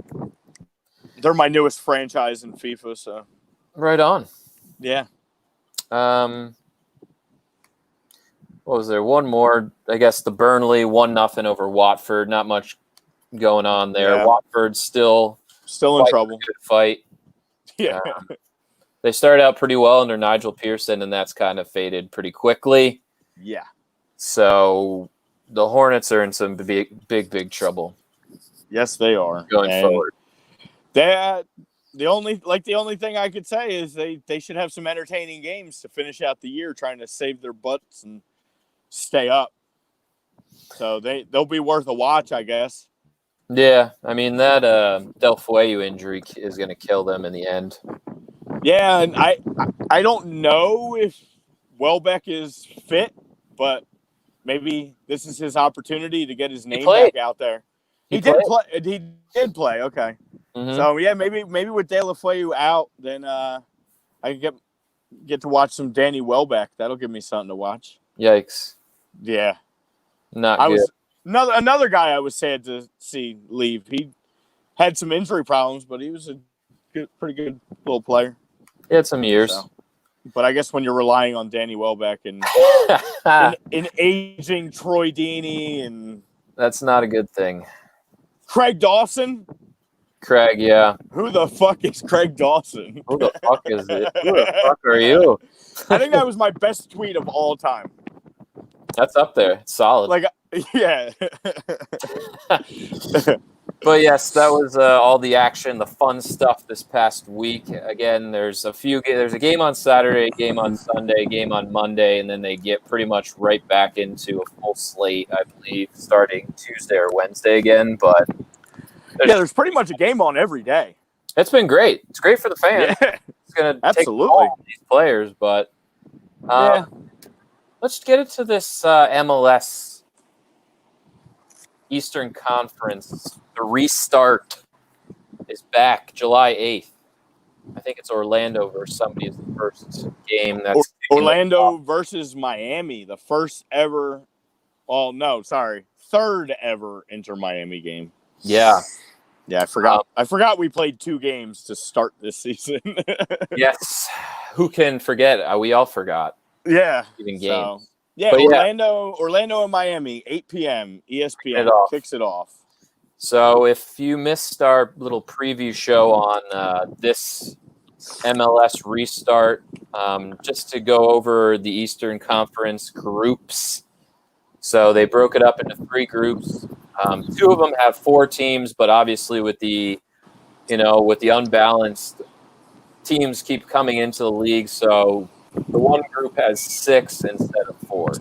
They're my newest franchise in FIFA, so right on. Yeah. What was there? One more. I guess the Burnley 1-0 over Watford. Not much going on there. Yeah. Watford still in trouble. Good fight. Yeah. They started out pretty well under Nigel Pearson, and that's kind of faded pretty quickly. Yeah. So the Hornets are in some big trouble. Yes, they are. Going forward. The only thing I could say is they should have some entertaining games to finish out the year, trying to save their butts and stay up. So they'll be worth a watch, I guess. Yeah, I mean that Del Fuego injury is going to kill them in the end. Yeah, and I don't know if Welbeck is fit, but maybe this is his opportunity to get his name back out there. He did play. He did play. Okay. Mm-hmm. So yeah, maybe with De La Fueu out, then I can get to watch some Danny Welbeck. That'll give me something to watch. Yikes! Yeah, not good. Another guy I was sad to see leave. He had some injury problems, but he was a pretty good little player. He had some years. So, but I guess when you're relying on Danny Welbeck and an aging Troy Deeney and that's not a good thing. Craig Dawson. Craig, yeah. Who the fuck is Craig Dawson? Who the fuck is it? Who the fuck are you? I think that was my best tweet of all time. That's up there. It's solid. Like, yeah. But yes, that was all the action, the fun stuff this past week. Again, there's a game on Saturday, game on Sunday, game on Monday, and then they get pretty much right back into a full slate, I believe, starting Tuesday or Wednesday again. But there's pretty much a game on every day. It's been great. It's great for the fans. Yeah. It's going to take Absolutely all these players, but let's get into this MLS Eastern Conference. The restart is back July 8th. I think it's Orlando versus somebody is the first game. That's Orlando versus Miami, the first ever. Oh no, sorry, third ever Inter Miami game. Yeah, I forgot. I forgot we played 2 games to start this season. Yes, who can forget? We all forgot. Yeah, even games. So, yeah, but Orlando and Miami, 8 p.m. ESPN kicks it off. So if you missed our little preview show on this MLS restart, just to go over the Eastern Conference groups. So they broke it up into 3 groups. 2 of them have 4 teams, but obviously with the unbalanced teams keep coming into the league. So the one group has 6 instead of 4.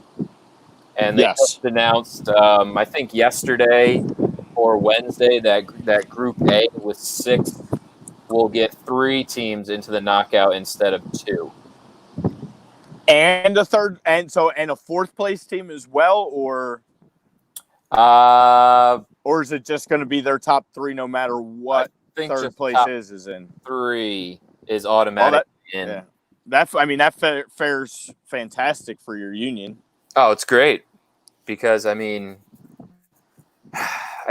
And they just announced, I think yesterday or Wednesday, that Group A with 6 will get 3 teams into the knockout instead of 2. And a third, and a 4th place team as well, or is it just going to be their top 3 no matter what third place is in? 3 is automatic in. Yeah. That fares fantastic for your union. Oh, it's great because I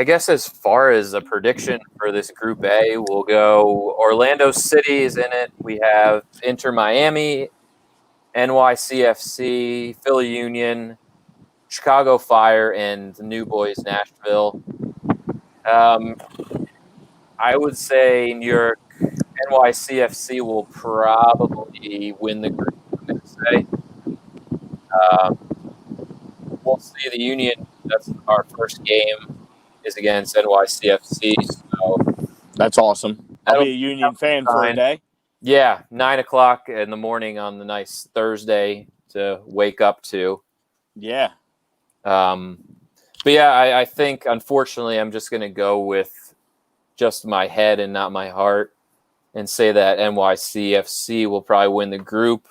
guess as far as a prediction for this Group A, we'll go Orlando City is in it. We have Inter Miami, NYCFC, Philly Union, Chicago Fire, and the New Boys Nashville. I would say New York NYCFC will probably win the group, I'm going to say. We'll see the Union. That's our first game is against NYCFC. So that's awesome. I'll be a Union fan for a day. Yeah, 9:00 in the morning on the nice Thursday to wake up to. Yeah. But yeah, I think, unfortunately, I'm just going to go with just my head and not my heart and say that NYCFC will probably win the group,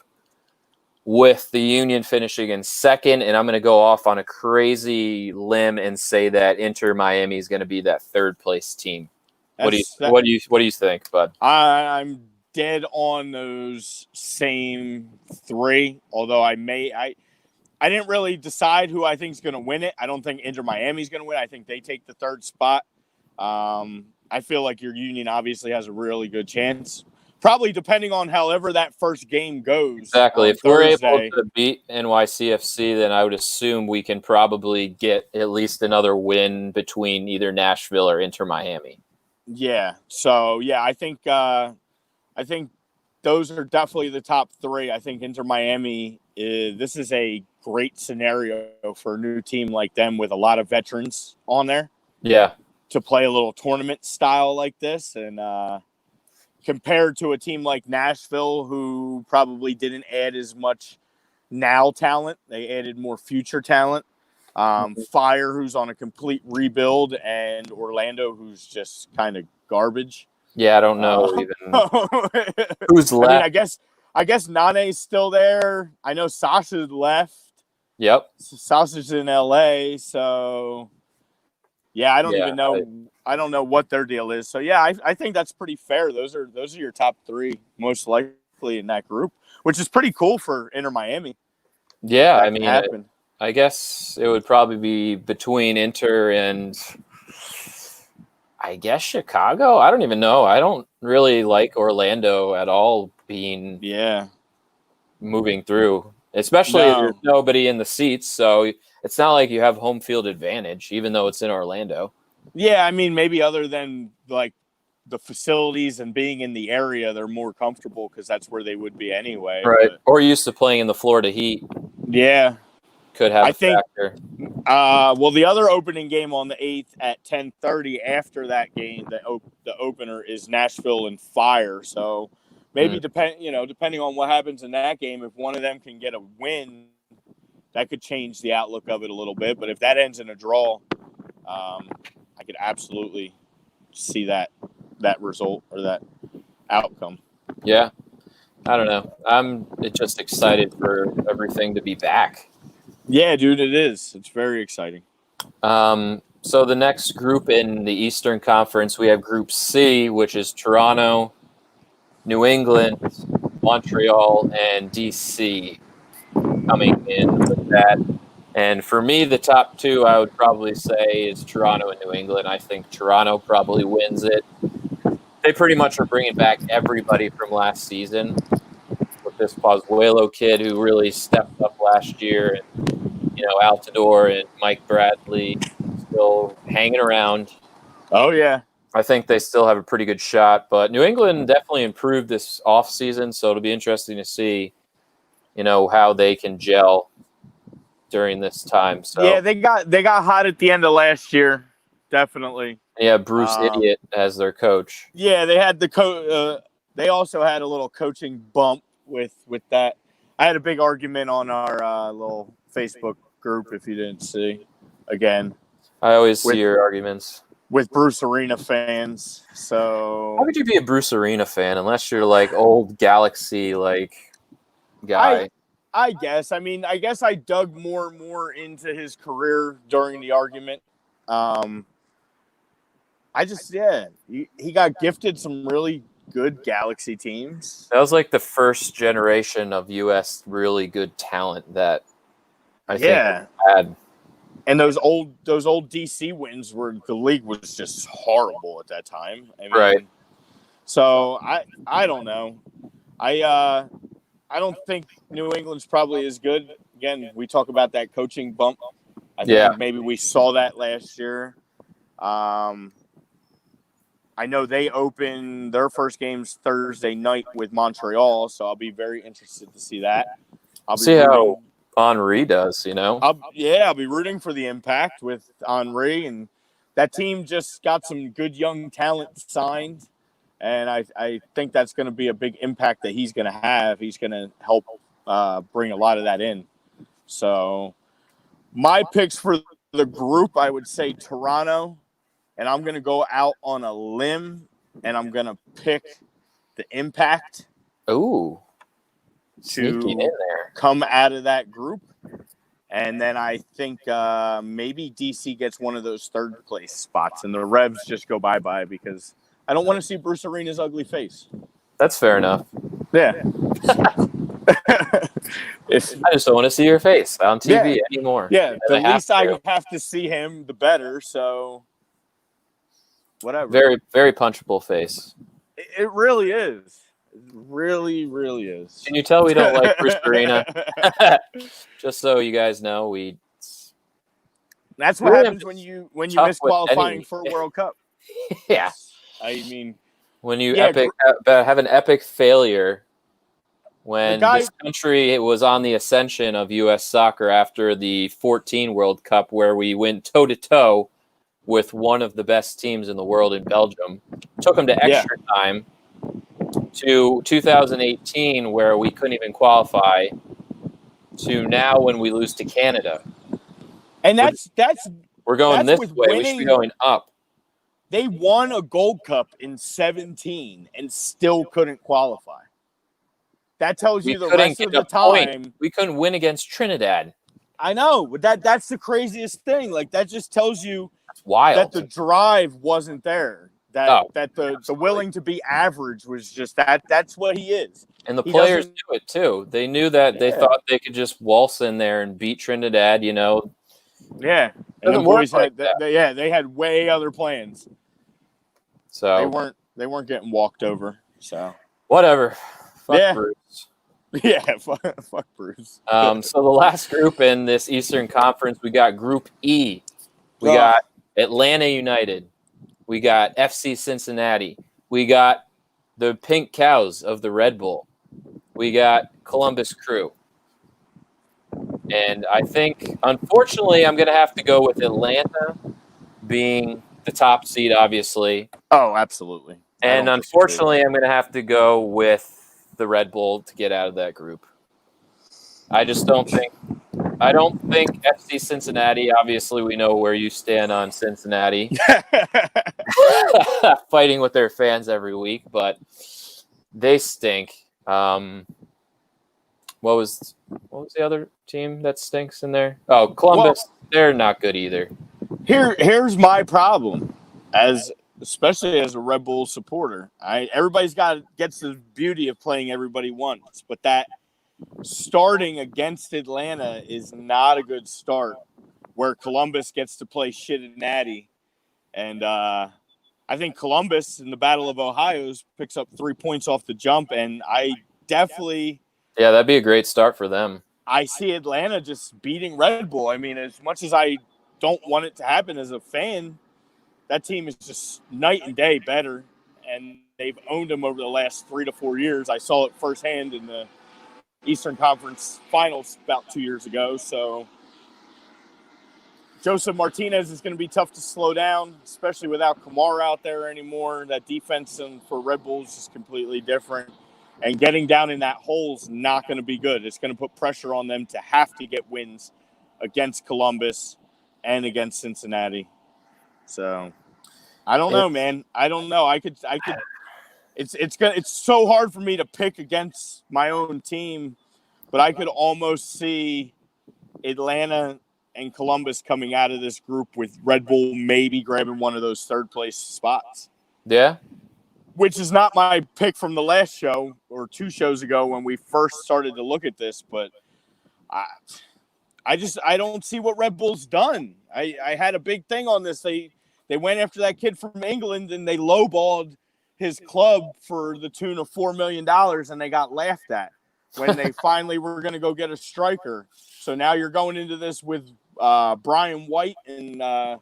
with the Union finishing in second. And I'm going to go off on a crazy limb and say that Inter Miami is going to be that third place team. What do you think, bud? I'm dead on those same three, although I didn't really decide who I think is going to win it. I don't think Inter Miami is going to win. I think they take the third spot. I feel like your Union obviously has a really good chance. Probably depending on however that first game goes. Exactly. If we're able to beat NYCFC, then I would assume we can probably get at least another win between either Nashville or Inter Miami. Yeah. So, yeah, I think those are definitely the top three. I think Inter Miami, this is a great scenario for a new team like them with a lot of veterans on there. Yeah. To play a little tournament style like this. And compared to a team like Nashville, who probably didn't add as much now talent, they added more future talent. Fire, who's on a complete rebuild, and Orlando, who's just kind of garbage. Yeah, I don't know even who's left. I mean, I guess Nane's still there. I know Sasha left. Yep. Sasha's in LA, so yeah, I don't even know. I don't know what their deal is. So yeah, I think that's pretty fair. Those are your top three most likely in that group, which is pretty cool for Inter Miami. Yeah, I mean, I guess it would probably be between Inter and, I guess, Chicago. I don't even know. I don't really like Orlando at all moving through, especially if there's nobody in the seats. So it's not like you have home field advantage, even though it's in Orlando. Yeah, I mean, maybe other than like the facilities and being in the area, they're more comfortable because that's where they would be anyway. Right. Or used to playing in the Florida Heat. Yeah. Could have a factor. Well, the other opening game on the 8th at 10:30 after that game, the opener is Nashville and Fire. So maybe depending on what happens in that game, if one of them can get a win, that could change the outlook of it a little bit. But if that ends in a draw, I could absolutely see that result or that outcome. Yeah. I don't know. I'm just excited for everything to be back. Yeah, dude, it is. It's very exciting. So the next group in the Eastern Conference, we have Group C, which is Toronto, New England, Montreal, and DC coming in with that. And for me, the top two, I would probably say, is Toronto and New England. I think Toronto probably wins it. They pretty much are bringing back everybody from last season with this Pozuelo kid who really stepped up last year. And, Altidore and Mike Bradley still hanging around. Oh, yeah. I think they still have a pretty good shot. But New England definitely improved this offseason, so it'll be interesting to see, how they can gel during this time. So yeah, they got hot at the end of last year, definitely. Yeah, Bruce Idiot as their coach. Yeah, they had they also had a little coaching bump with that. I had a big argument on our little Facebook group, if you didn't see. Again, I always see your arguments with Bruce Arena fans. So how could you be a Bruce Arena fan unless you're like old Galaxy guy? I guess. I mean, I guess I dug more and more into his career during the argument. He got gifted some really good Galaxy teams. That was like the first generation of U.S. really good talent that I think had. And those old DC wins where the league was just horrible at that time. I mean, right. So I don't know. I don't think New England's probably as good. Again, we talk about that coaching bump. I think maybe we saw that last year. I know they open their first games Thursday night with Montreal, so I'll be very interested to see that. I'll see how Henry does, I'll be rooting for the impact with Henry, and that team just got some good young talent signed, and I think that's going to be a big impact that he's going to have. He's going to help bring a lot of that in. So my picks for the group, I would say Toronto, and I'm going to go out on a limb, and I'm going to pick the Impact. Ooh, sneaking in to there. come out of that group. And then I think maybe DC gets one of those third place spots, and the Revs just go bye-bye because I don't want to see Bruce Arena's ugly face. That's fair enough. Yeah. I just don't want to see your face on TV anymore. Yeah, the least I have to see him, the better. So, whatever. Very, very punchable face. It really is. It really, really is. Can you tell we don't like Bruce Arena? Just so you guys know, That's what happens when you miss qualifying for a World Cup. Yeah. I mean, when you have an epic failure when this country was on the ascension of U.S. soccer after the 2014 World Cup, where we went toe-to-toe with one of the best teams in the world in Belgium. Took them to extra time, to 2018, where we couldn't even qualify, to now when we lose to Canada. And we're going this way. Winning, we should be going up. They won a Gold Cup in 2017 and still couldn't qualify. That tells you the rest of the time. We couldn't win against Trinidad. I know, but that's the craziest thing. Like, that just tells you that the drive wasn't there. That the willing to be average was just that's what he is. And the players knew it too. They knew that they thought they could just waltz in there and beat Trinidad, you know. Yeah. And the boys had they had way other plans. So they weren't getting walked over. So whatever. Fuck Bruce. Yeah, fuck Bruce. So the last group in this Eastern Conference, we got Group E. We got Atlanta United. We got FC Cincinnati. We got the Pink Cows of the Red Bull. We got Columbus Crew. And I think, unfortunately, I'm going to have to go with Atlanta being the top seed, obviously. Oh, absolutely. And unfortunately, I'm going to have to go with the Red Bull to get out of that group. I don't think FC Cincinnati, obviously we know where you stand on Cincinnati. Fighting with their fans every week, but they stink. What was the other team that stinks in there? Oh, Columbus. Well, they're not good either. Here's my problem, especially as a Red Bull supporter. Everybody's gets the beauty of playing everybody once, but that starting against Atlanta is not a good start, where Columbus gets to play shit and natty. And I think Columbus in the Battle of Ohio's picks up 3 points off the jump, and I definitely... Yeah, that'd be a great start for them. I see Atlanta just beating Red Bull. I mean, as much as I don't want it to happen as a fan, that team is just night and day better, and they've owned them over the last 3 to 4 years. I saw it firsthand in the Eastern Conference Finals about 2 years ago. So Joseph Martinez is going to be tough to slow down, especially without Kamara out there anymore. That defense for Red Bulls is completely different. And getting down in that hole is not going to be good. It's going to put pressure on them to have to get wins against Columbus and against Cincinnati. So I don't know, man. I don't know. I could. It's so hard for me to pick against my own team, but I could almost see Atlanta and Columbus coming out of this group with Red Bull maybe grabbing one of those third place spots. Yeah. Which is not my pick from the last show or 2 shows ago when we first started to look at this, but I don't see what Red Bull's done. I had a big thing on this. They went after that kid from England and they lowballed his club for the tune of $4 million, and they got laughed at when they finally were going to go get a striker. So now you're going into this with Brian White and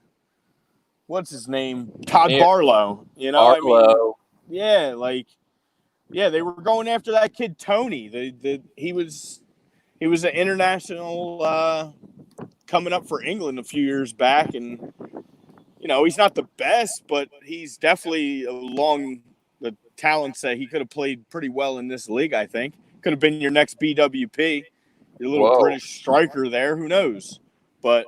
what's his name? Todd Barlow. You know, Barlow. They were going after that kid Tony. He was an international coming up for England a few years back, and you know he's not the best, but he's definitely along the talents that he could have played pretty well in this league. I think could have been your next BWP, your little British striker there. Who knows? But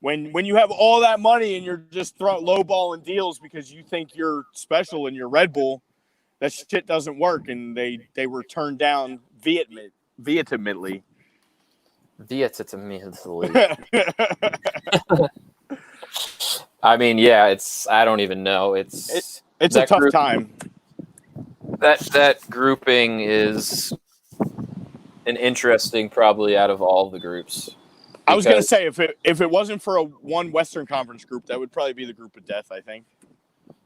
when you have all that money and you're just lowballing deals because you think you're special and you're Red Bull, that shit doesn't work, and they were turned down vehemently. Vehemently. I mean, yeah, I don't even know. It's a tough time. That grouping is an interesting, probably out of all the groups. I was going to say, if it wasn't for one Western Conference group, that would probably be the group of death, I think.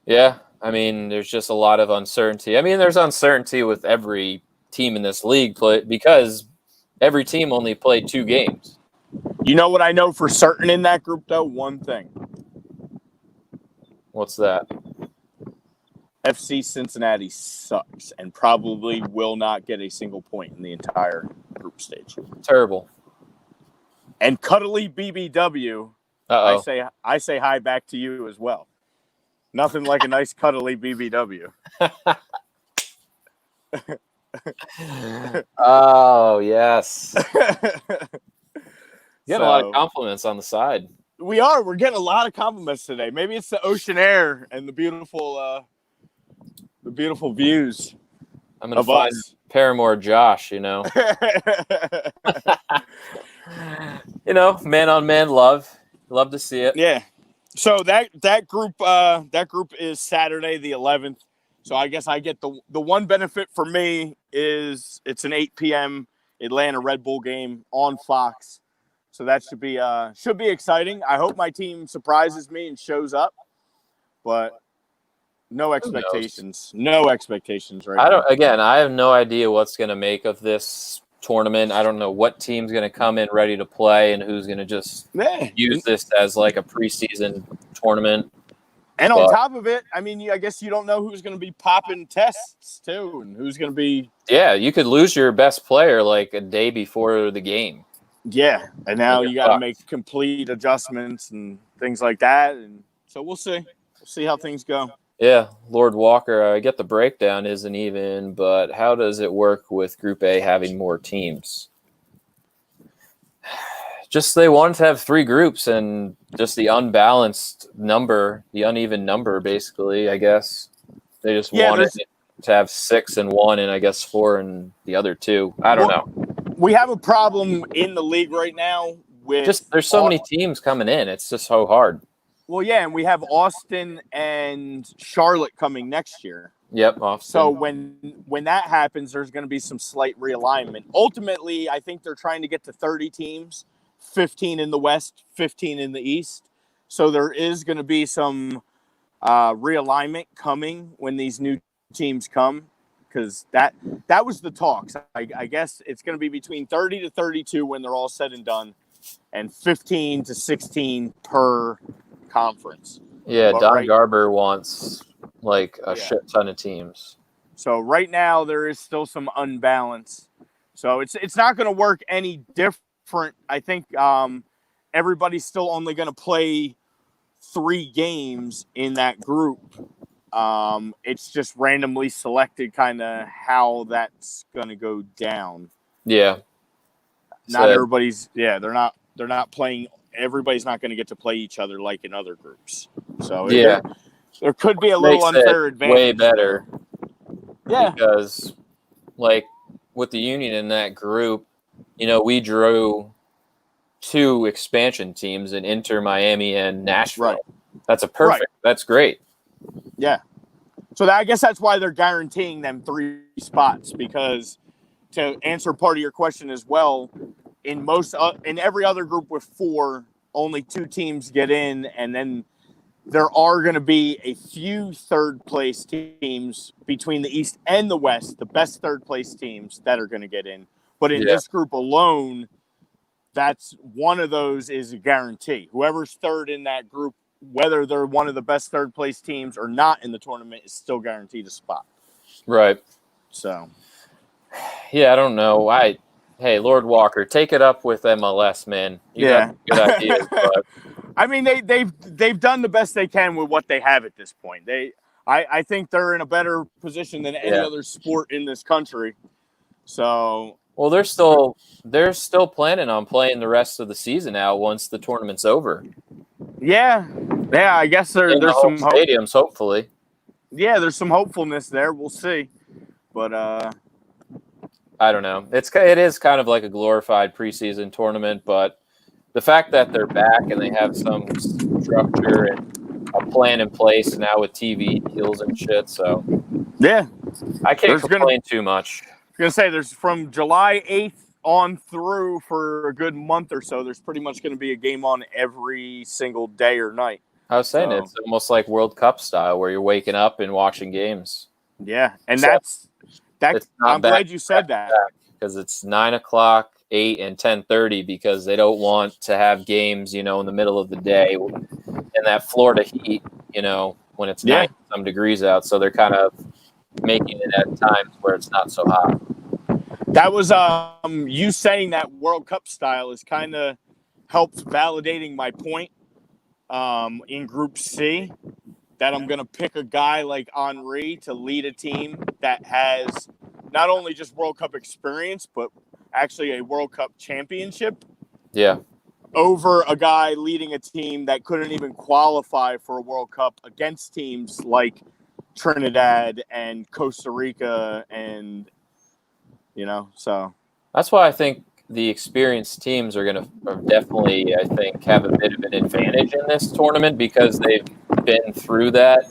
Yeah, I mean, there's just a lot of uncertainty. I mean, there's uncertainty with every team in this league because every team only played 2 games. You know what I know for certain in that group, though? One thing. What's that? FC Cincinnati sucks and probably will not get a single point in the entire group stage. Terrible. And Cuddly BBW, I say hi back to you as well. Nothing like a nice cuddly BBW. Oh, yes. Getting a lot of compliments on the side. We're getting a lot of compliments today. Maybe it's the ocean air and the beautiful views. I'm gonna find Paramore Josh, You know, man on man love. Love to see it. Yeah. So that group is Saturday the 11th. So I guess I get the one benefit for me is it's an 8 p.m. Atlanta Red Bull game on Fox. So that should be exciting. I hope my team surprises me and shows up. But no expectations. No expectations right now. I have no idea what's going to make of this tournament. I don't know what team's going to come in ready to play and who's going to just use this as like a preseason tournament. And on top of it, I mean, I guess you don't know who's going to be popping tests too, and who's going to be. Yeah, you could lose your best player like a day before the game. Yeah, and now you got to make complete adjustments and things like that, and so we'll see. We'll see how things go. Yeah, Lord Walker, I get the breakdown isn't even, but how does it work with Group A having more teams? Just they wanted to have 3 groups and just the unbalanced number, the uneven number, basically, I guess. They just wanted to have 6 in one and I guess 4 in the other 2. I don't know. We have a problem in the league right now with there's so many teams coming in. It's just so hard. Well, yeah, and we have Austin and Charlotte coming next year. Yep. Austin. So when that happens, there's going to be some slight realignment. Ultimately, I think they're trying to get to 30 teams, 15 in the West, 15 in the East. So there is going to be some realignment coming when these new teams come, because that was the talks. I guess it's going to be between 30 to 32 when they're all said and done, and 15 to 16 per conference. Yeah, Don Garber wants like a shit ton of teams. So right now there is still some unbalance. So it's not going to work any different. I think everybody's still only going to play 3 games in that group. It's just randomly selected kind of how that's going to go down. Yeah. Not everybody's they're not playing. Everybody's not going to get to play each other like in other groups. So there could be a little unfair advantage. Way better. Yeah. Because like with the Union in that group, we drew 2 expansion teams in Inter Miami and Nashville. Right. That's that's great. Yeah. So I guess that's why they're guaranteeing them 3 spots, because to answer part of your question as well, in every other group with 4, only 2 teams get in, and then there are going to be a few third-place teams between the East and the West, the best third-place teams that are going to get in. But in this group alone, that's one of those is a guarantee. Whoever's third in that group, whether they're one of the best third-place teams or not in the tournament, is still guaranteed a spot. Right. So. Yeah, I don't know. Hey, Lord Walker, take it up with MLS, man. You got good ideas, but I mean, they've done the best they can with what they have at this point. I think they're in a better position than any other sport in this country. So, well, they're still planning on playing the rest of the season out once the tournament's over. Yeah, I guess In the there's home some hope. stadiums, hopefully. Yeah, there's some hopefulness there. We'll see, but I don't know. It is kind of like a glorified preseason tournament, but the fact that they're back and they have some structure and a plan in place now with TV deals and shit, so yeah, I can't complain too much. Gonna say there's from July 8th on through for a good month or so. There's pretty much going to be a game on every single day or night. I was saying it's almost like World Cup style, where you're waking up and watching games. Yeah, and so I'm glad you said that, because it's 9 o'clock, 8, and 10:30 because they don't want to have games, in the middle of the day in that Florida heat, when it's 90 some degrees out. So they're kind of making it at times where it's not so hot. That was you saying that World Cup style is kind of helps validating my point in Group C that I'm going to pick a guy like Henry to lead a team that has not only just World Cup experience, but actually a World Cup championship. Yeah. Over a guy leading a team that couldn't even qualify for a World Cup against teams like Trinidad and Costa Rica and, so. That's why I think the experienced teams are definitely, I think, have a bit of an advantage in this tournament because they've been through that.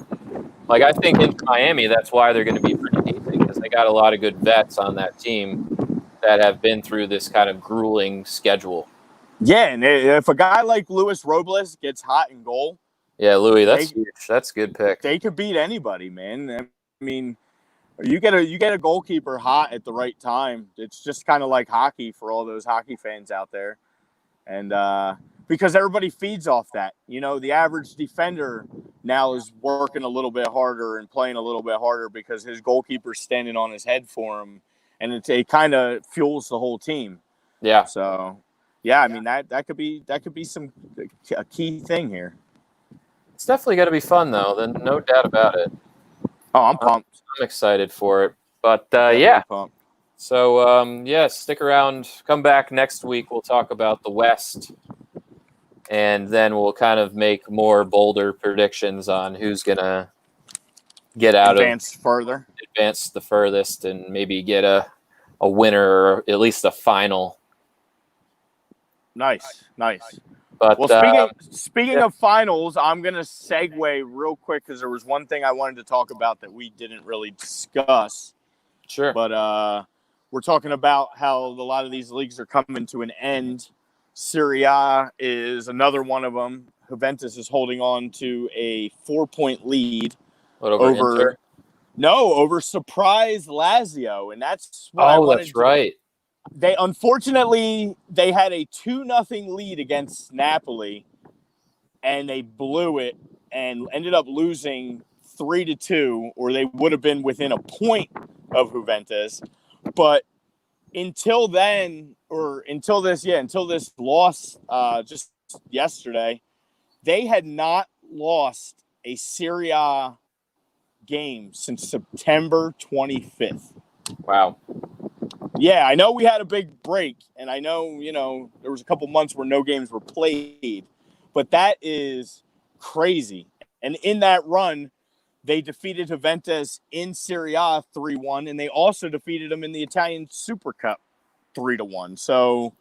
Like, I think in Miami, that's why they're going to be pretty easy because they got a lot of good vets on that team that have been through this kind of grueling schedule. Yeah, and if a guy like Luis Robles gets hot in goal. Yeah, Louis, that's huge. That's a good pick. They could beat anybody, man. I mean, you get a goalkeeper hot at the right time. It's just kind of like hockey for all those hockey fans out there. And because everybody feeds off that. The average defender now is working a little bit harder and playing a little bit harder because his goalkeeper's standing on his head for him. And it kind of fuels the whole team. Yeah. So, yeah, I mean, that could be a key thing here. It's definitely going to be fun, though. Then no doubt about it. Oh, I'm pumped. I'm excited for it. But, yeah. Pumped. So, stick around. Come back next week. We'll talk about the West. And then we'll kind of make more bolder predictions on who's going to get advance the furthest, and maybe get a winner or at least a final. Nice. But, speaking of finals, I'm going to segue real quick because there was one thing I wanted to talk about that we didn't really discuss. Sure. But we're talking about how a lot of these leagues are coming to an end. Serie A is another one of them. Juventus is holding on to a 4-point lead over surprise Lazio, and that's what I wanted. That's right. They had a 2-0 lead against Napoli, and they blew it and ended up losing 3-2, or they would have been within a point of Juventus. But until this loss just yesterday, they had not lost a Serie A game since September 25th. Wow. Yeah, I know we had a big break, and I know, there was a couple months where no games were played, but that is crazy. And in that run, they defeated Juventus in Serie A 3-1, and they also defeated them in the Italian Super Cup 3-1. So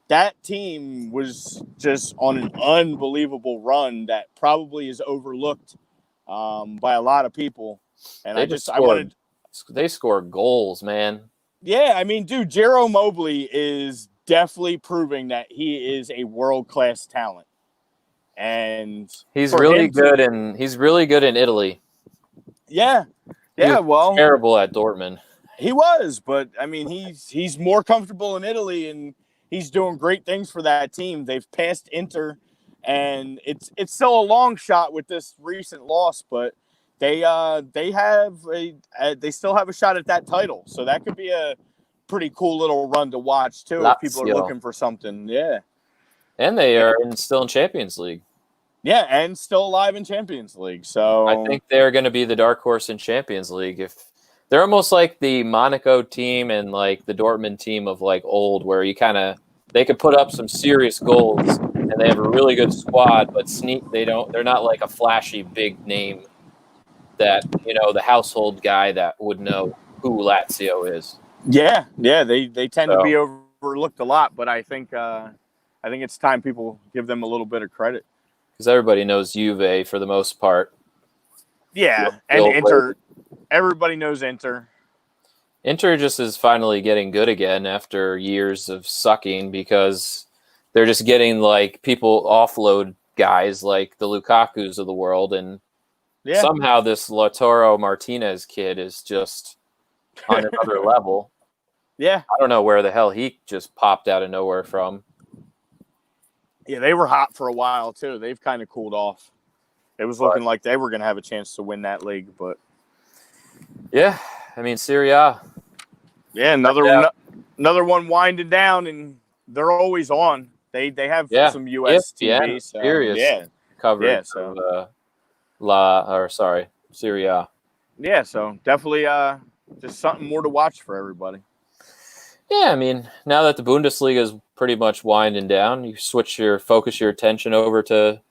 that team was just on an unbelievable run that probably is overlooked by a lot of people. And they score goals, man. Yeah, I mean, dude, Jero Mobley is definitely proving that he is a world-class talent. And he's really good in Italy. Yeah. Yeah, terrible at Dortmund. He was, but I mean, he's more comfortable in Italy, and he's doing great things for that team. They've passed Inter, and it's still a long shot with this recent loss, but they still have a shot at that title. So that could be a pretty cool little run to watch too if people are looking for something. Yeah. And they are still in Champions League. Yeah, and still alive in Champions League. So I think they're going to be the dark horse in Champions League. If they're almost like the Monaco team and like the Dortmund team of like old, where they could put up some serious goals and they have a really good squad, but they're not like a flashy big name that, the household guy that would know who Lazio is. Yeah, they tend to So- be overlooked a lot, but I think it's time people give them a little bit of credit. Because everybody knows Juve for the most part. Yeah, and Inter, everybody knows Inter. Inter just is finally getting good again after years of sucking because they're just getting like people offload guys like the Lukakus of the world, and somehow this Lautaro Martinez kid is just on another level. Yeah, I don't know where the hell he just popped out of nowhere from. Yeah, they were hot for a while too. They've kind of cooled off. It was looking like they were going to have a chance to win that league, but yeah, I mean Serie A. Yeah, another one winding down, and they're always on. They have some US TV, serious coverage of Serie A. Yeah, so definitely just something more to watch for everybody. Yeah, I mean, now that the Bundesliga is pretty much winding down, you focus your attention over to,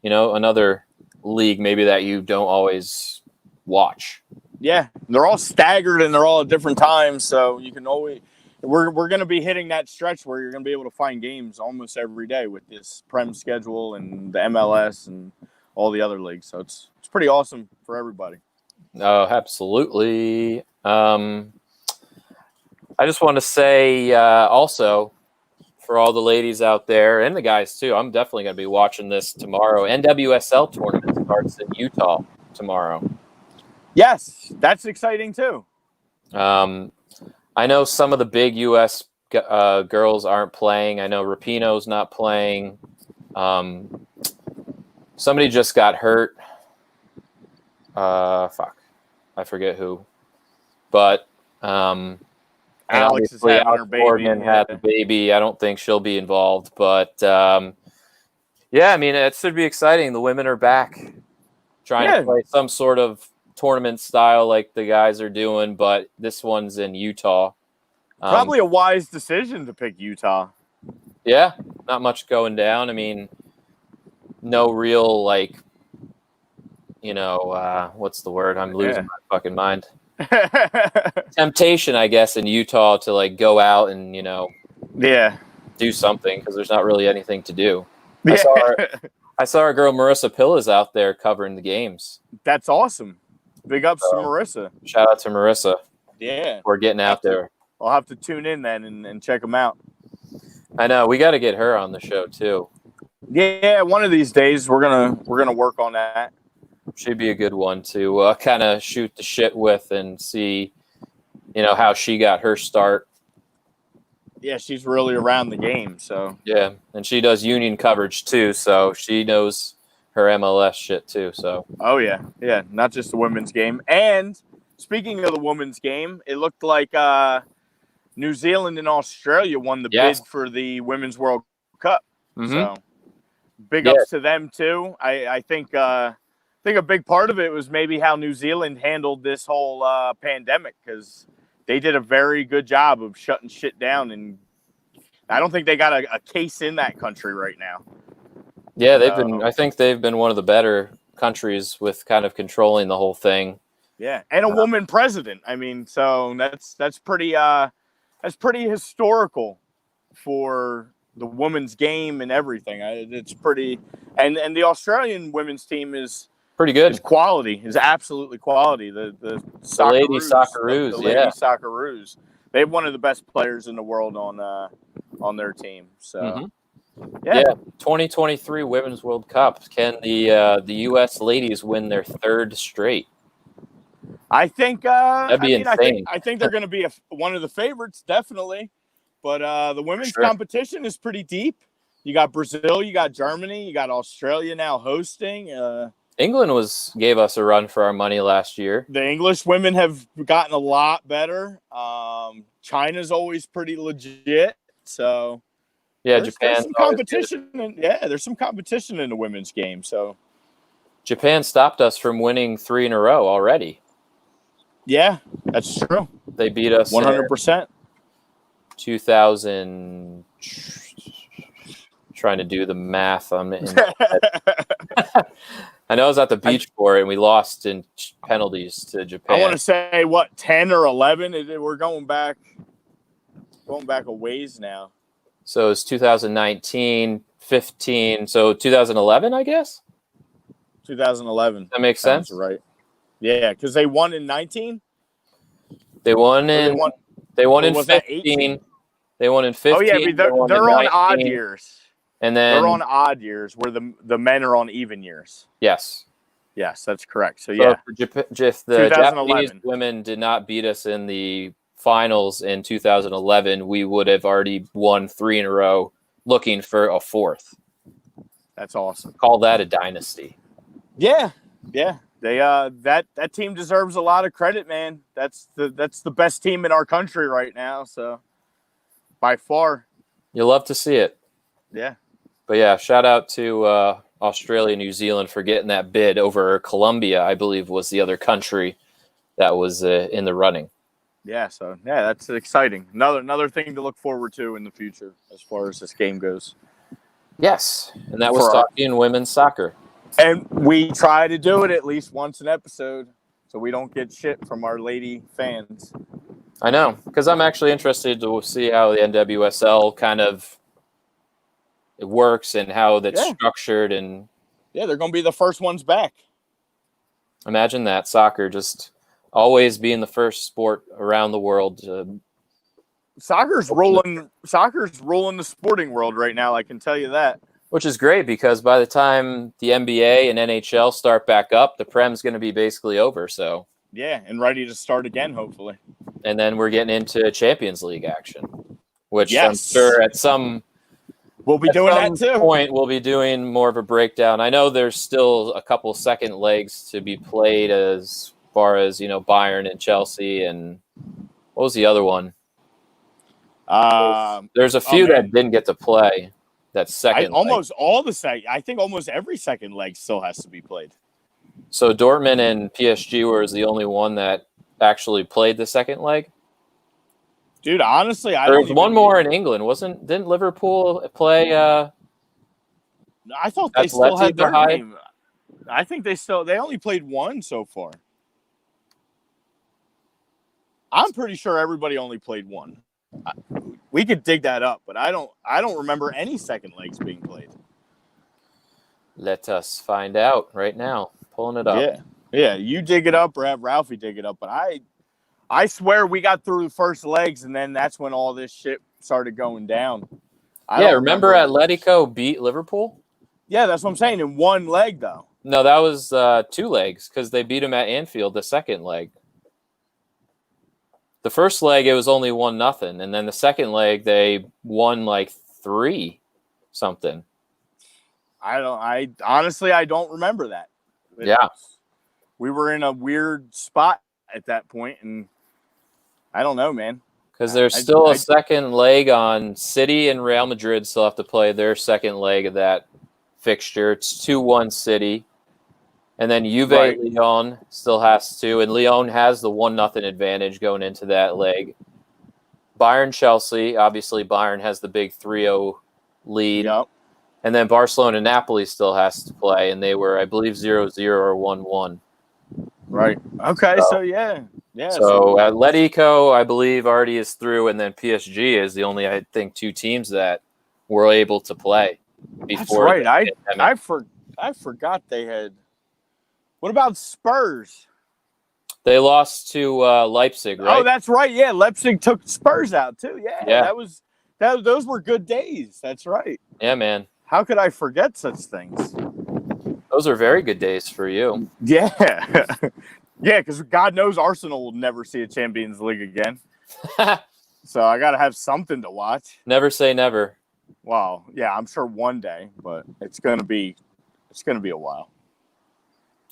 another league maybe that you don't always watch. Yeah, they're all staggered and they're all at different times, so you can always. We're going to be hitting that stretch where you're going to be able to find games almost every day with this Prem schedule and the MLS and all the other leagues. So it's pretty awesome for everybody. Oh, absolutely. I just want to say also for all the ladies out there and the guys too, I'm definitely going to be watching this tomorrow. NWSL tournament starts in Utah tomorrow. Yes, that's exciting too. I know some of the big U.S. Girls aren't playing. I know Rapinoe's not playing. Somebody just got hurt. I forget who. But Alex is having her baby. Morgan had the baby. I don't think she'll be involved. But, yeah, I mean, it should be exciting. The women are back trying to play some sort of tournament style like the guys are doing, but this one's in Utah. Probably a wise decision to pick Utah. Yeah, not much going down. I mean, no real, what's the word? I'm losing my fucking mind. Temptation, I guess, in Utah to, go out and, do something because there's not really anything to do. Yeah. I saw our girl Marissa Pillas out there covering the games. That's awesome. Big ups to Marissa. Shout out to Marissa. Yeah. We're getting out there. I'll have to tune in then and check them out. I know. We got to get her on the show too. Yeah, one of these days we're gonna work on that. She'd be a good one to kind of shoot the shit with and see, how she got her start. Yeah, she's really around the game. So yeah, and she does union coverage too, so she knows her MLS shit too. So yeah, not just the women's game. And speaking of the women's game, it looked like New Zealand and Australia won the bid for the Women's World Cup. Mm-hmm. So big ups to them too. I think a big part of it was maybe how New Zealand handled this whole pandemic, because they did a very good job of shutting shit down, and I don't think they got a case in that country right now. Yeah, I think they've been one of the better countries with kind of controlling the whole thing. Yeah, and a woman president. I mean, so that's pretty historical for the women's game and everything. It's pretty, and the Australian women's team is pretty good. Is quality. Is absolutely quality. The Lady Socceroos. The Lady Socceroos. They have one of the best players in the world on their team. So. Mm-hmm. Yeah. 2023 Women's World Cup. Can the U.S. ladies win their third straight? I think that'd be insane. I think they're going to be one of the favorites, definitely. But the women's competition is pretty deep. You got Brazil, you got Germany, you got Australia now hosting. England gave us a run for our money last year. The English women have gotten a lot better. China's always pretty legit. So. Yeah, there's some competition. There's some competition in the women's game. So, Japan stopped us from winning 3 in a row already. Yeah, that's true. They beat us 100%. 2000. trying to do the math. I know I was at the beach for it, and we lost in penalties to Japan. I want to say, 10 or 11? We're going back a ways now. So it's 2019, 15. So 2011, I guess? 2011. That makes sense? Right. Yeah, because they won in 19? They won in 15. They won in 15. Oh, yeah, they're on odd years. And then they're on odd years where the men are on even years. Yes. Yes, that's correct. So, yeah. If the Japanese women did not beat us in the finals in 2011, we would have already won 3 in a row, looking for a 4th. That's awesome. Call that a dynasty. Yeah. They that team deserves a lot of credit, man. That's the best team in our country right now. So, by far, you'll love to see it. Yeah. But yeah, shout out to Australia, New Zealand for getting that bid over Colombia, I believe was the other country that was in the running. Yeah, so that's exciting. Another thing to look forward to in the future as far as this game goes. Yes, and that was talking women's soccer. And we try to do it at least once an episode so we don't get shit from our lady fans. I know, because I'm actually interested to see how the NWSL kind of it works and how that's structured. And yeah, they're going to be the first ones back. Imagine that, soccer just always being the first sport around the world. Soccer's rolling the sporting world right now, I can tell you that. Which is great because by the time the NBA and NHL start back up, the Prem's going to be basically over. So yeah, and ready to start again, hopefully. And then we're getting into Champions League action, which I'm sure at some we'll be doing that too. Point we'll be doing more of a breakdown. I know there's still a couple second legs to be played as far as Bayern and Chelsea, and what was the other one? There's a few that didn't get to play. That second, I think almost every second leg still has to be played. So Dortmund and PSG was the only one that actually played the second leg. Dude, honestly, there was one more in England, didn't Liverpool play? I thought they still had their game. I think they only played one so far. I'm pretty sure everybody only played one. We could dig that up, but I don't remember any second legs being played. Let us find out right now. Pulling it up. Yeah. You dig it up or have Ralphie dig it up. But I swear we got through the first legs, and then that's when all this shit started going down. Remember Atletico beat Liverpool? Yeah, that's what I'm saying. In one leg, though. No, that was 2 legs because they beat him at Anfield the second leg. The first leg, it was only 1-0, and then the second leg, they won like 3-something. I honestly don't remember that. We were in a weird spot at that point, and I don't know, man. Because there's still a second leg on City, and Real Madrid still have to play their second leg of that fixture. It's 2-1 City. And then Juve Lyon still has to, and Lyon has the 1-0 advantage going into that leg. Bayern Chelsea, obviously Bayern has the big 3-0 lead. Yep. And then Barcelona Napoli still has to play, and they were, I believe, 0-0 or 1-1. Right. Okay, so yeah. So Atletico, I believe, already is through, and then PSG is the only, I think, 2 teams that were able to play before. That's right. I forgot they had. What about Spurs? They lost to Leipzig, right? Oh, that's right. Yeah, Leipzig took Spurs out too. Yeah. Those were good days. That's right. Yeah, man. How could I forget such things? Those are very good days for you. Yeah. Yeah, because God knows Arsenal will never see a Champions League again. So I got to have something to watch. Never say never. Wow. Yeah, I'm sure one day, but it's going to be a while.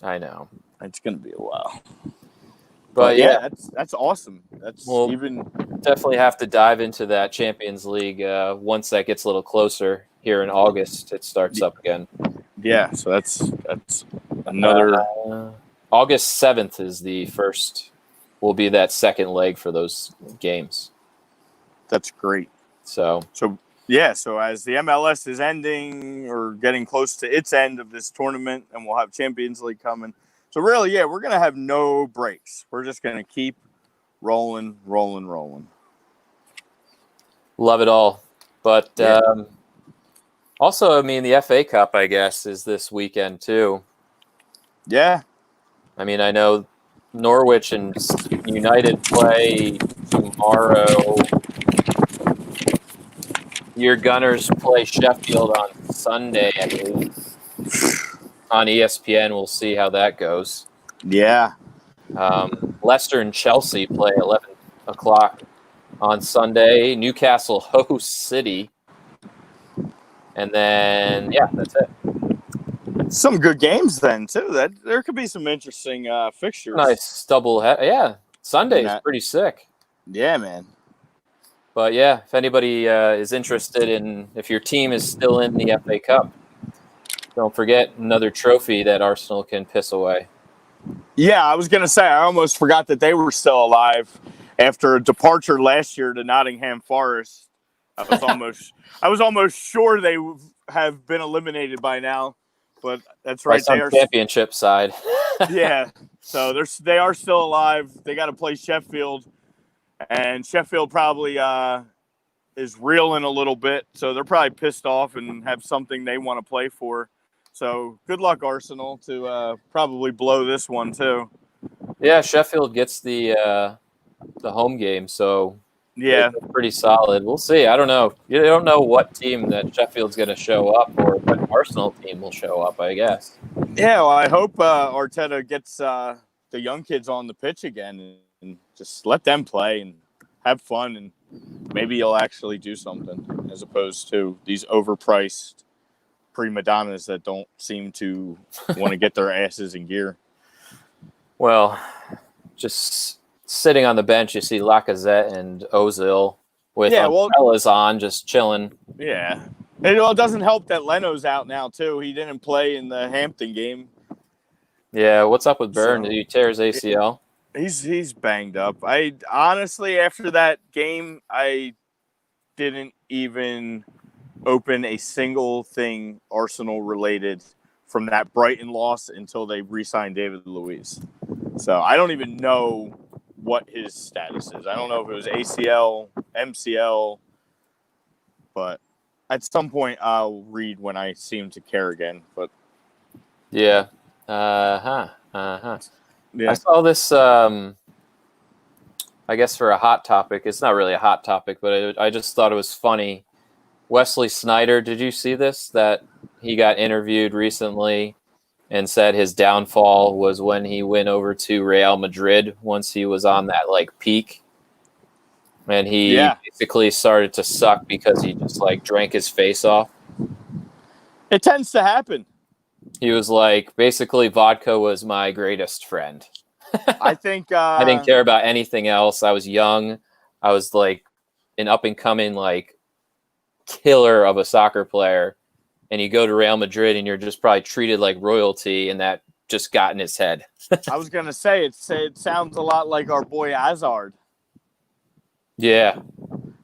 I know. It's going to be a while. But yeah, that's awesome. We'll definitely have to dive into that Champions League once that gets a little closer. Here in August, it starts up again. Yeah, so that's another. August 7th is the first. Will be that second leg for those games. That's great. So Yeah, so as the MLS is ending or getting close to its end of this tournament, and we'll have Champions League coming. So really, yeah, we're going to have no breaks. We're just going to keep rolling. Love it all. But Yeah. also, I mean, the FA Cup, I guess, is this weekend too. Yeah. I mean, I know Norwich and United play tomorrow. Your Gunners play Sheffield on Sunday, I believe. On ESPN, we'll see how that goes. Yeah. Leicester and Chelsea play at 11 o'clock on Sunday. Newcastle hosts City. And then, yeah, that's it. Some good games then, too. There could be some interesting fixtures. Nice double. Yeah, Sunday is pretty sick. Yeah, man. But, yeah, if anybody is interested in, if your team is still in the FA Cup, don't forget another trophy that Arsenal can piss away. Yeah, I was going to say, I almost forgot that they were still alive after a departure last year to Nottingham Forest. I was almost sure they have been eliminated by now, but that's right. They are championship side. Yeah, so they are still alive. They got to play Sheffield, and Sheffield probably is reeling a little bit, so they're probably pissed off and have something they want to play for. So good luck, Arsenal, to probably blow this one too. Yeah, Sheffield gets the home game, so yeah, pretty solid. We'll see. I don't know. You don't know what team that Sheffield's going to show up, or what Arsenal team will show up, I guess. Yeah, well, I hope Arteta gets the young kids on the pitch again and just let them play and have fun, and maybe he'll actually do something as opposed to these overpriced prima donnas that don't seem to want to get their asses in gear. Well, just sitting on the bench, you see Lacazette and Ozil with umbrellas on, just chilling. Yeah. It doesn't help that Leno's out now, too. He didn't play in the Hampton game. Yeah, what's up with Byrne? Did he tear his ACL? He's banged up. I honestly, after that game, I didn't even open a single thing Arsenal related from that Brighton loss until they re-signed David Luiz. So I don't even know what his status is. I don't know if it was ACL, MCL, but at some point I'll read when I seem to care again. But yeah, Yeah. I saw this. I guess for a hot topic, it's not really a hot topic, but I just thought it was funny. Wesley Sneijder, did you see this? That he got interviewed recently and said his downfall was when he went over to Real Madrid once he was on that peak, and he basically started to suck because he just drank his face off. It tends to happen. He was basically vodka was my greatest friend. I think I didn't care about anything else. I was young. I was an up and coming killer of a soccer player, and you go to Real Madrid and you're just probably treated like royalty, and that just got in his head. I was gonna say it sounds a lot like our boy Hazard. Yeah,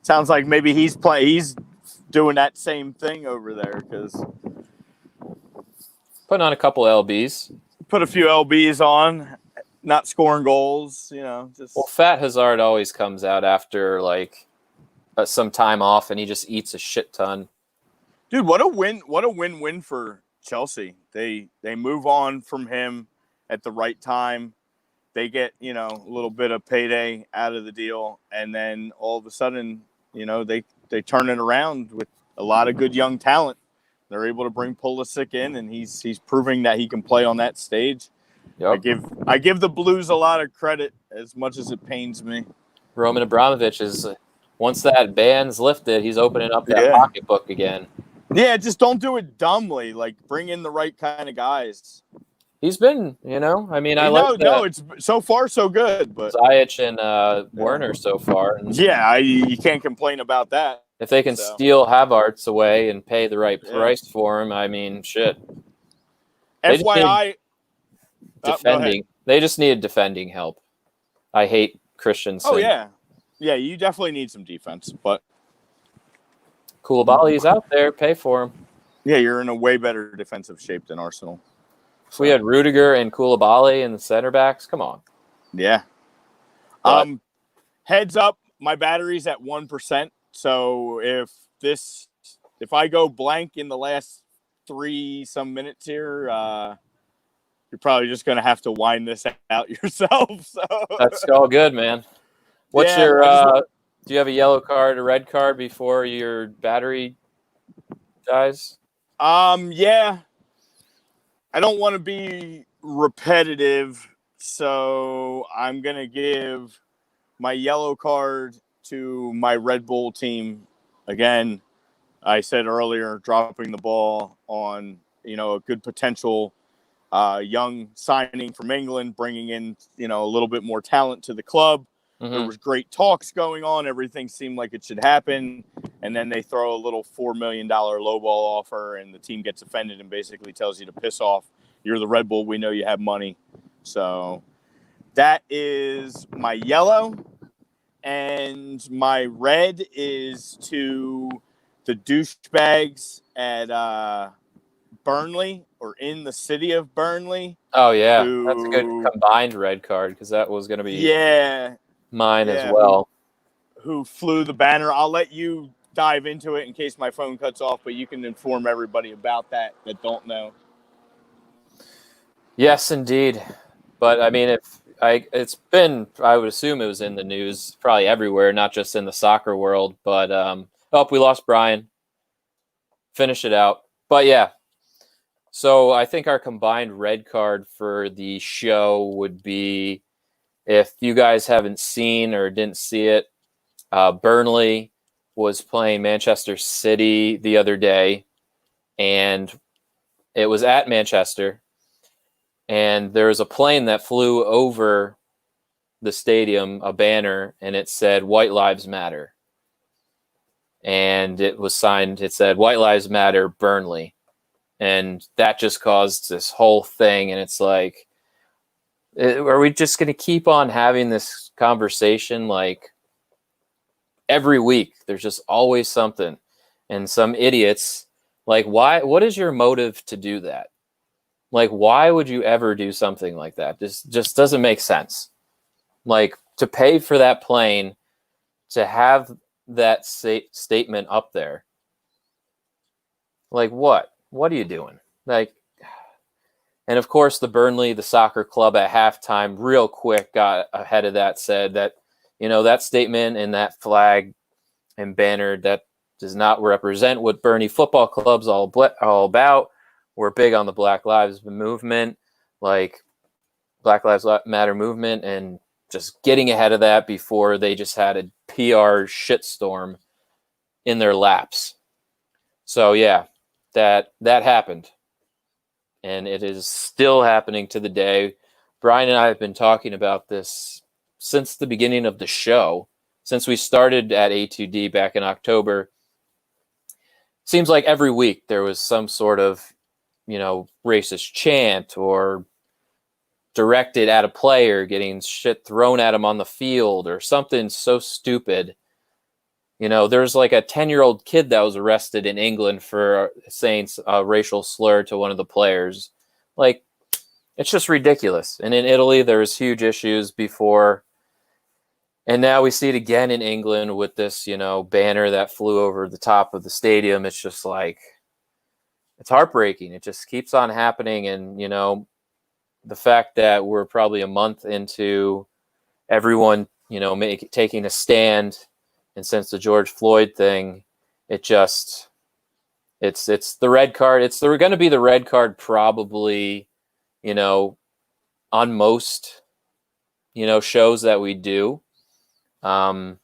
sounds like maybe he's doing that same thing over there because putting on a couple LBs, put a few LBs on, not scoring goals. Just Fat Hazard always comes out after some time off, and he just eats a shit ton. Dude, what a win-win for Chelsea. They move on from him at the right time. They get, a little bit of payday out of the deal, and then all of a sudden, they turn it around with a lot of good young talent. They're able to bring Pulisic in, and he's proving that he can play on that stage. Yep. I give the Blues a lot of credit, as much as it pains me. Roman Abramovich is once that ban's lifted, he's opening up that pocketbook again. Yeah, just don't do it dumbly. Bring in the right kind of guys. He's been, I mean, it's so far so good, but Ziyech and Werner so far. And you can't complain about that. If they can steal Havertz away and pay the right price for him, I mean, shit. FYI, defending. They just need defending help. I hate Christensen. Oh yeah, you definitely need some defense, but Koulibaly's out there. Pay for him. Yeah, you're in a way better defensive shape than Arsenal. If we had Rudiger and Koulibaly and the center backs, come on. Yeah. But, Heads up, my battery's at 1%. So if I go blank in the last 3 some minutes here, you're probably just going to have to wind this out yourself. So that's all good, man. What's your do you have a yellow card, a red card before your battery dies? Yeah. I don't want to be repetitive, so I'm going to give my yellow card to my Red Bull team. Again, I said earlier, dropping the ball on, a good potential young signing from England, bringing in, a little bit more talent to the club. Mm-hmm. There was great talks going on. Everything seemed like it should happen. And then they throw a little $4 million lowball offer, and the team gets offended and basically tells you to piss off. You're the Red Bull. We know you have money. So that is my yellow. And my red is to the douchebags at Burnley, or in the city of Burnley. Oh, yeah. That's a good combined red card, because that was going to be mine as well. Who flew the banner. I'll let you dive into it in case my phone cuts off, but you can inform everybody about that don't know. Yes, indeed. But, I mean, it's been, I would assume it was in the news probably everywhere, not just in the soccer world. But, we lost Brian. Finish it out. But, yeah. So I think our combined red card for the show would be, if you guys haven't seen or didn't see it, Burnley was playing Manchester City the other day, and it was at Manchester, and there was a plane that flew over the stadium, a banner, and it said "White Lives Matter," and it was signed. It said "White Lives Matter, Burnley." And that just caused this whole thing. And it's like, are we just going to keep on having this conversation? Like, every week, there's just always something. And some idiots, like, what is your motive to do that? Like, why would you ever do something like that? This just doesn't make sense. Like, to pay for that plane, to have that statement up there. Like, what? What are you doing? Like, and of course, the soccer club at halftime, real quick got ahead of that, said that, that statement and that flag and banner, that does not represent what Burnley Football Club's all about. We're big on the Black Lives movement, like Black Lives Matter movement, and just getting ahead of that before they just had a PR shitstorm in their laps. So, yeah. That happened, and it is still happening to the day. Brian and I have been talking about this since the beginning of the show, since we started at A2D back in October. Seems like every week there was some sort of, racist chant or directed at a player getting shit thrown at him on the field or something so stupid. There's like a 10-year-old kid that was arrested in England for saying a racial slur to one of the players. Like, it's just ridiculous. And in Italy, there was huge issues before. And now we see it again in England with this, banner that flew over the top of the stadium. It's just like, it's heartbreaking. It just keeps on happening. And, the fact that we're probably a month into everyone, taking a stand. And since the George Floyd thing, it's the red card. It's going to be the red card probably, on most, shows that we do. I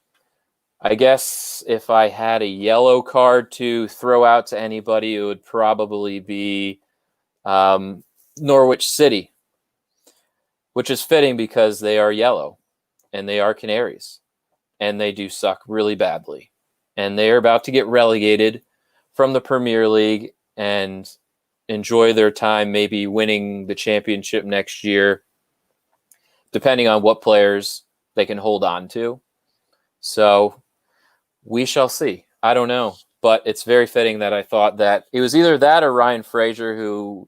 guess if I had a yellow card to throw out to anybody, it would probably be Norwich City, which is fitting because they are yellow and they are Canaries. And they do suck really badly. And they are about to get relegated from the Premier League and enjoy their time maybe winning the championship next year, depending on what players they can hold on to. So we shall see. I don't know. But it's very fitting that I thought that it was either that or Ryan Fraser, who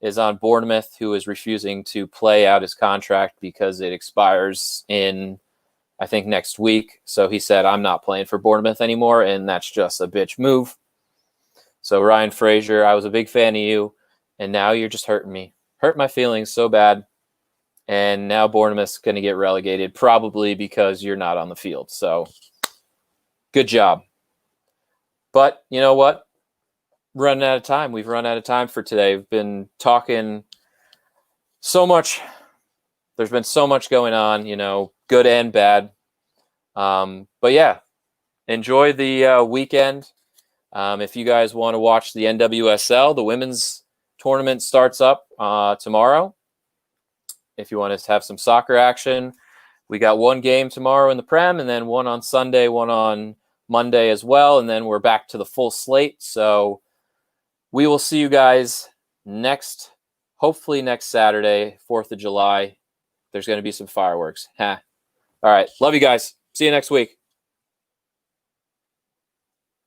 is on Bournemouth, who is refusing to play out his contract because it expires in, I think, next week. So he said, I'm not playing for Bournemouth anymore, and that's just a bitch move. So Ryan Fraser, I was a big fan of you, and now you're just hurting me. Hurt my feelings so bad. And now Bournemouth's going to get relegated, probably because you're not on the field. So good job. But you know what? Running out of time. We've run out of time for today. We've been talking so much. There's been so much going on, good and bad. But yeah, enjoy the weekend. If you guys want to watch the NWSL, the women's tournament starts up tomorrow. If you want to have some soccer action, we got one game tomorrow in the Prem, and then one on Sunday, one on Monday as well, and then we're back to the full slate. So we will see you guys hopefully next Saturday, 4th of July. There's going to be some fireworks. All right. Love you guys. See you next week.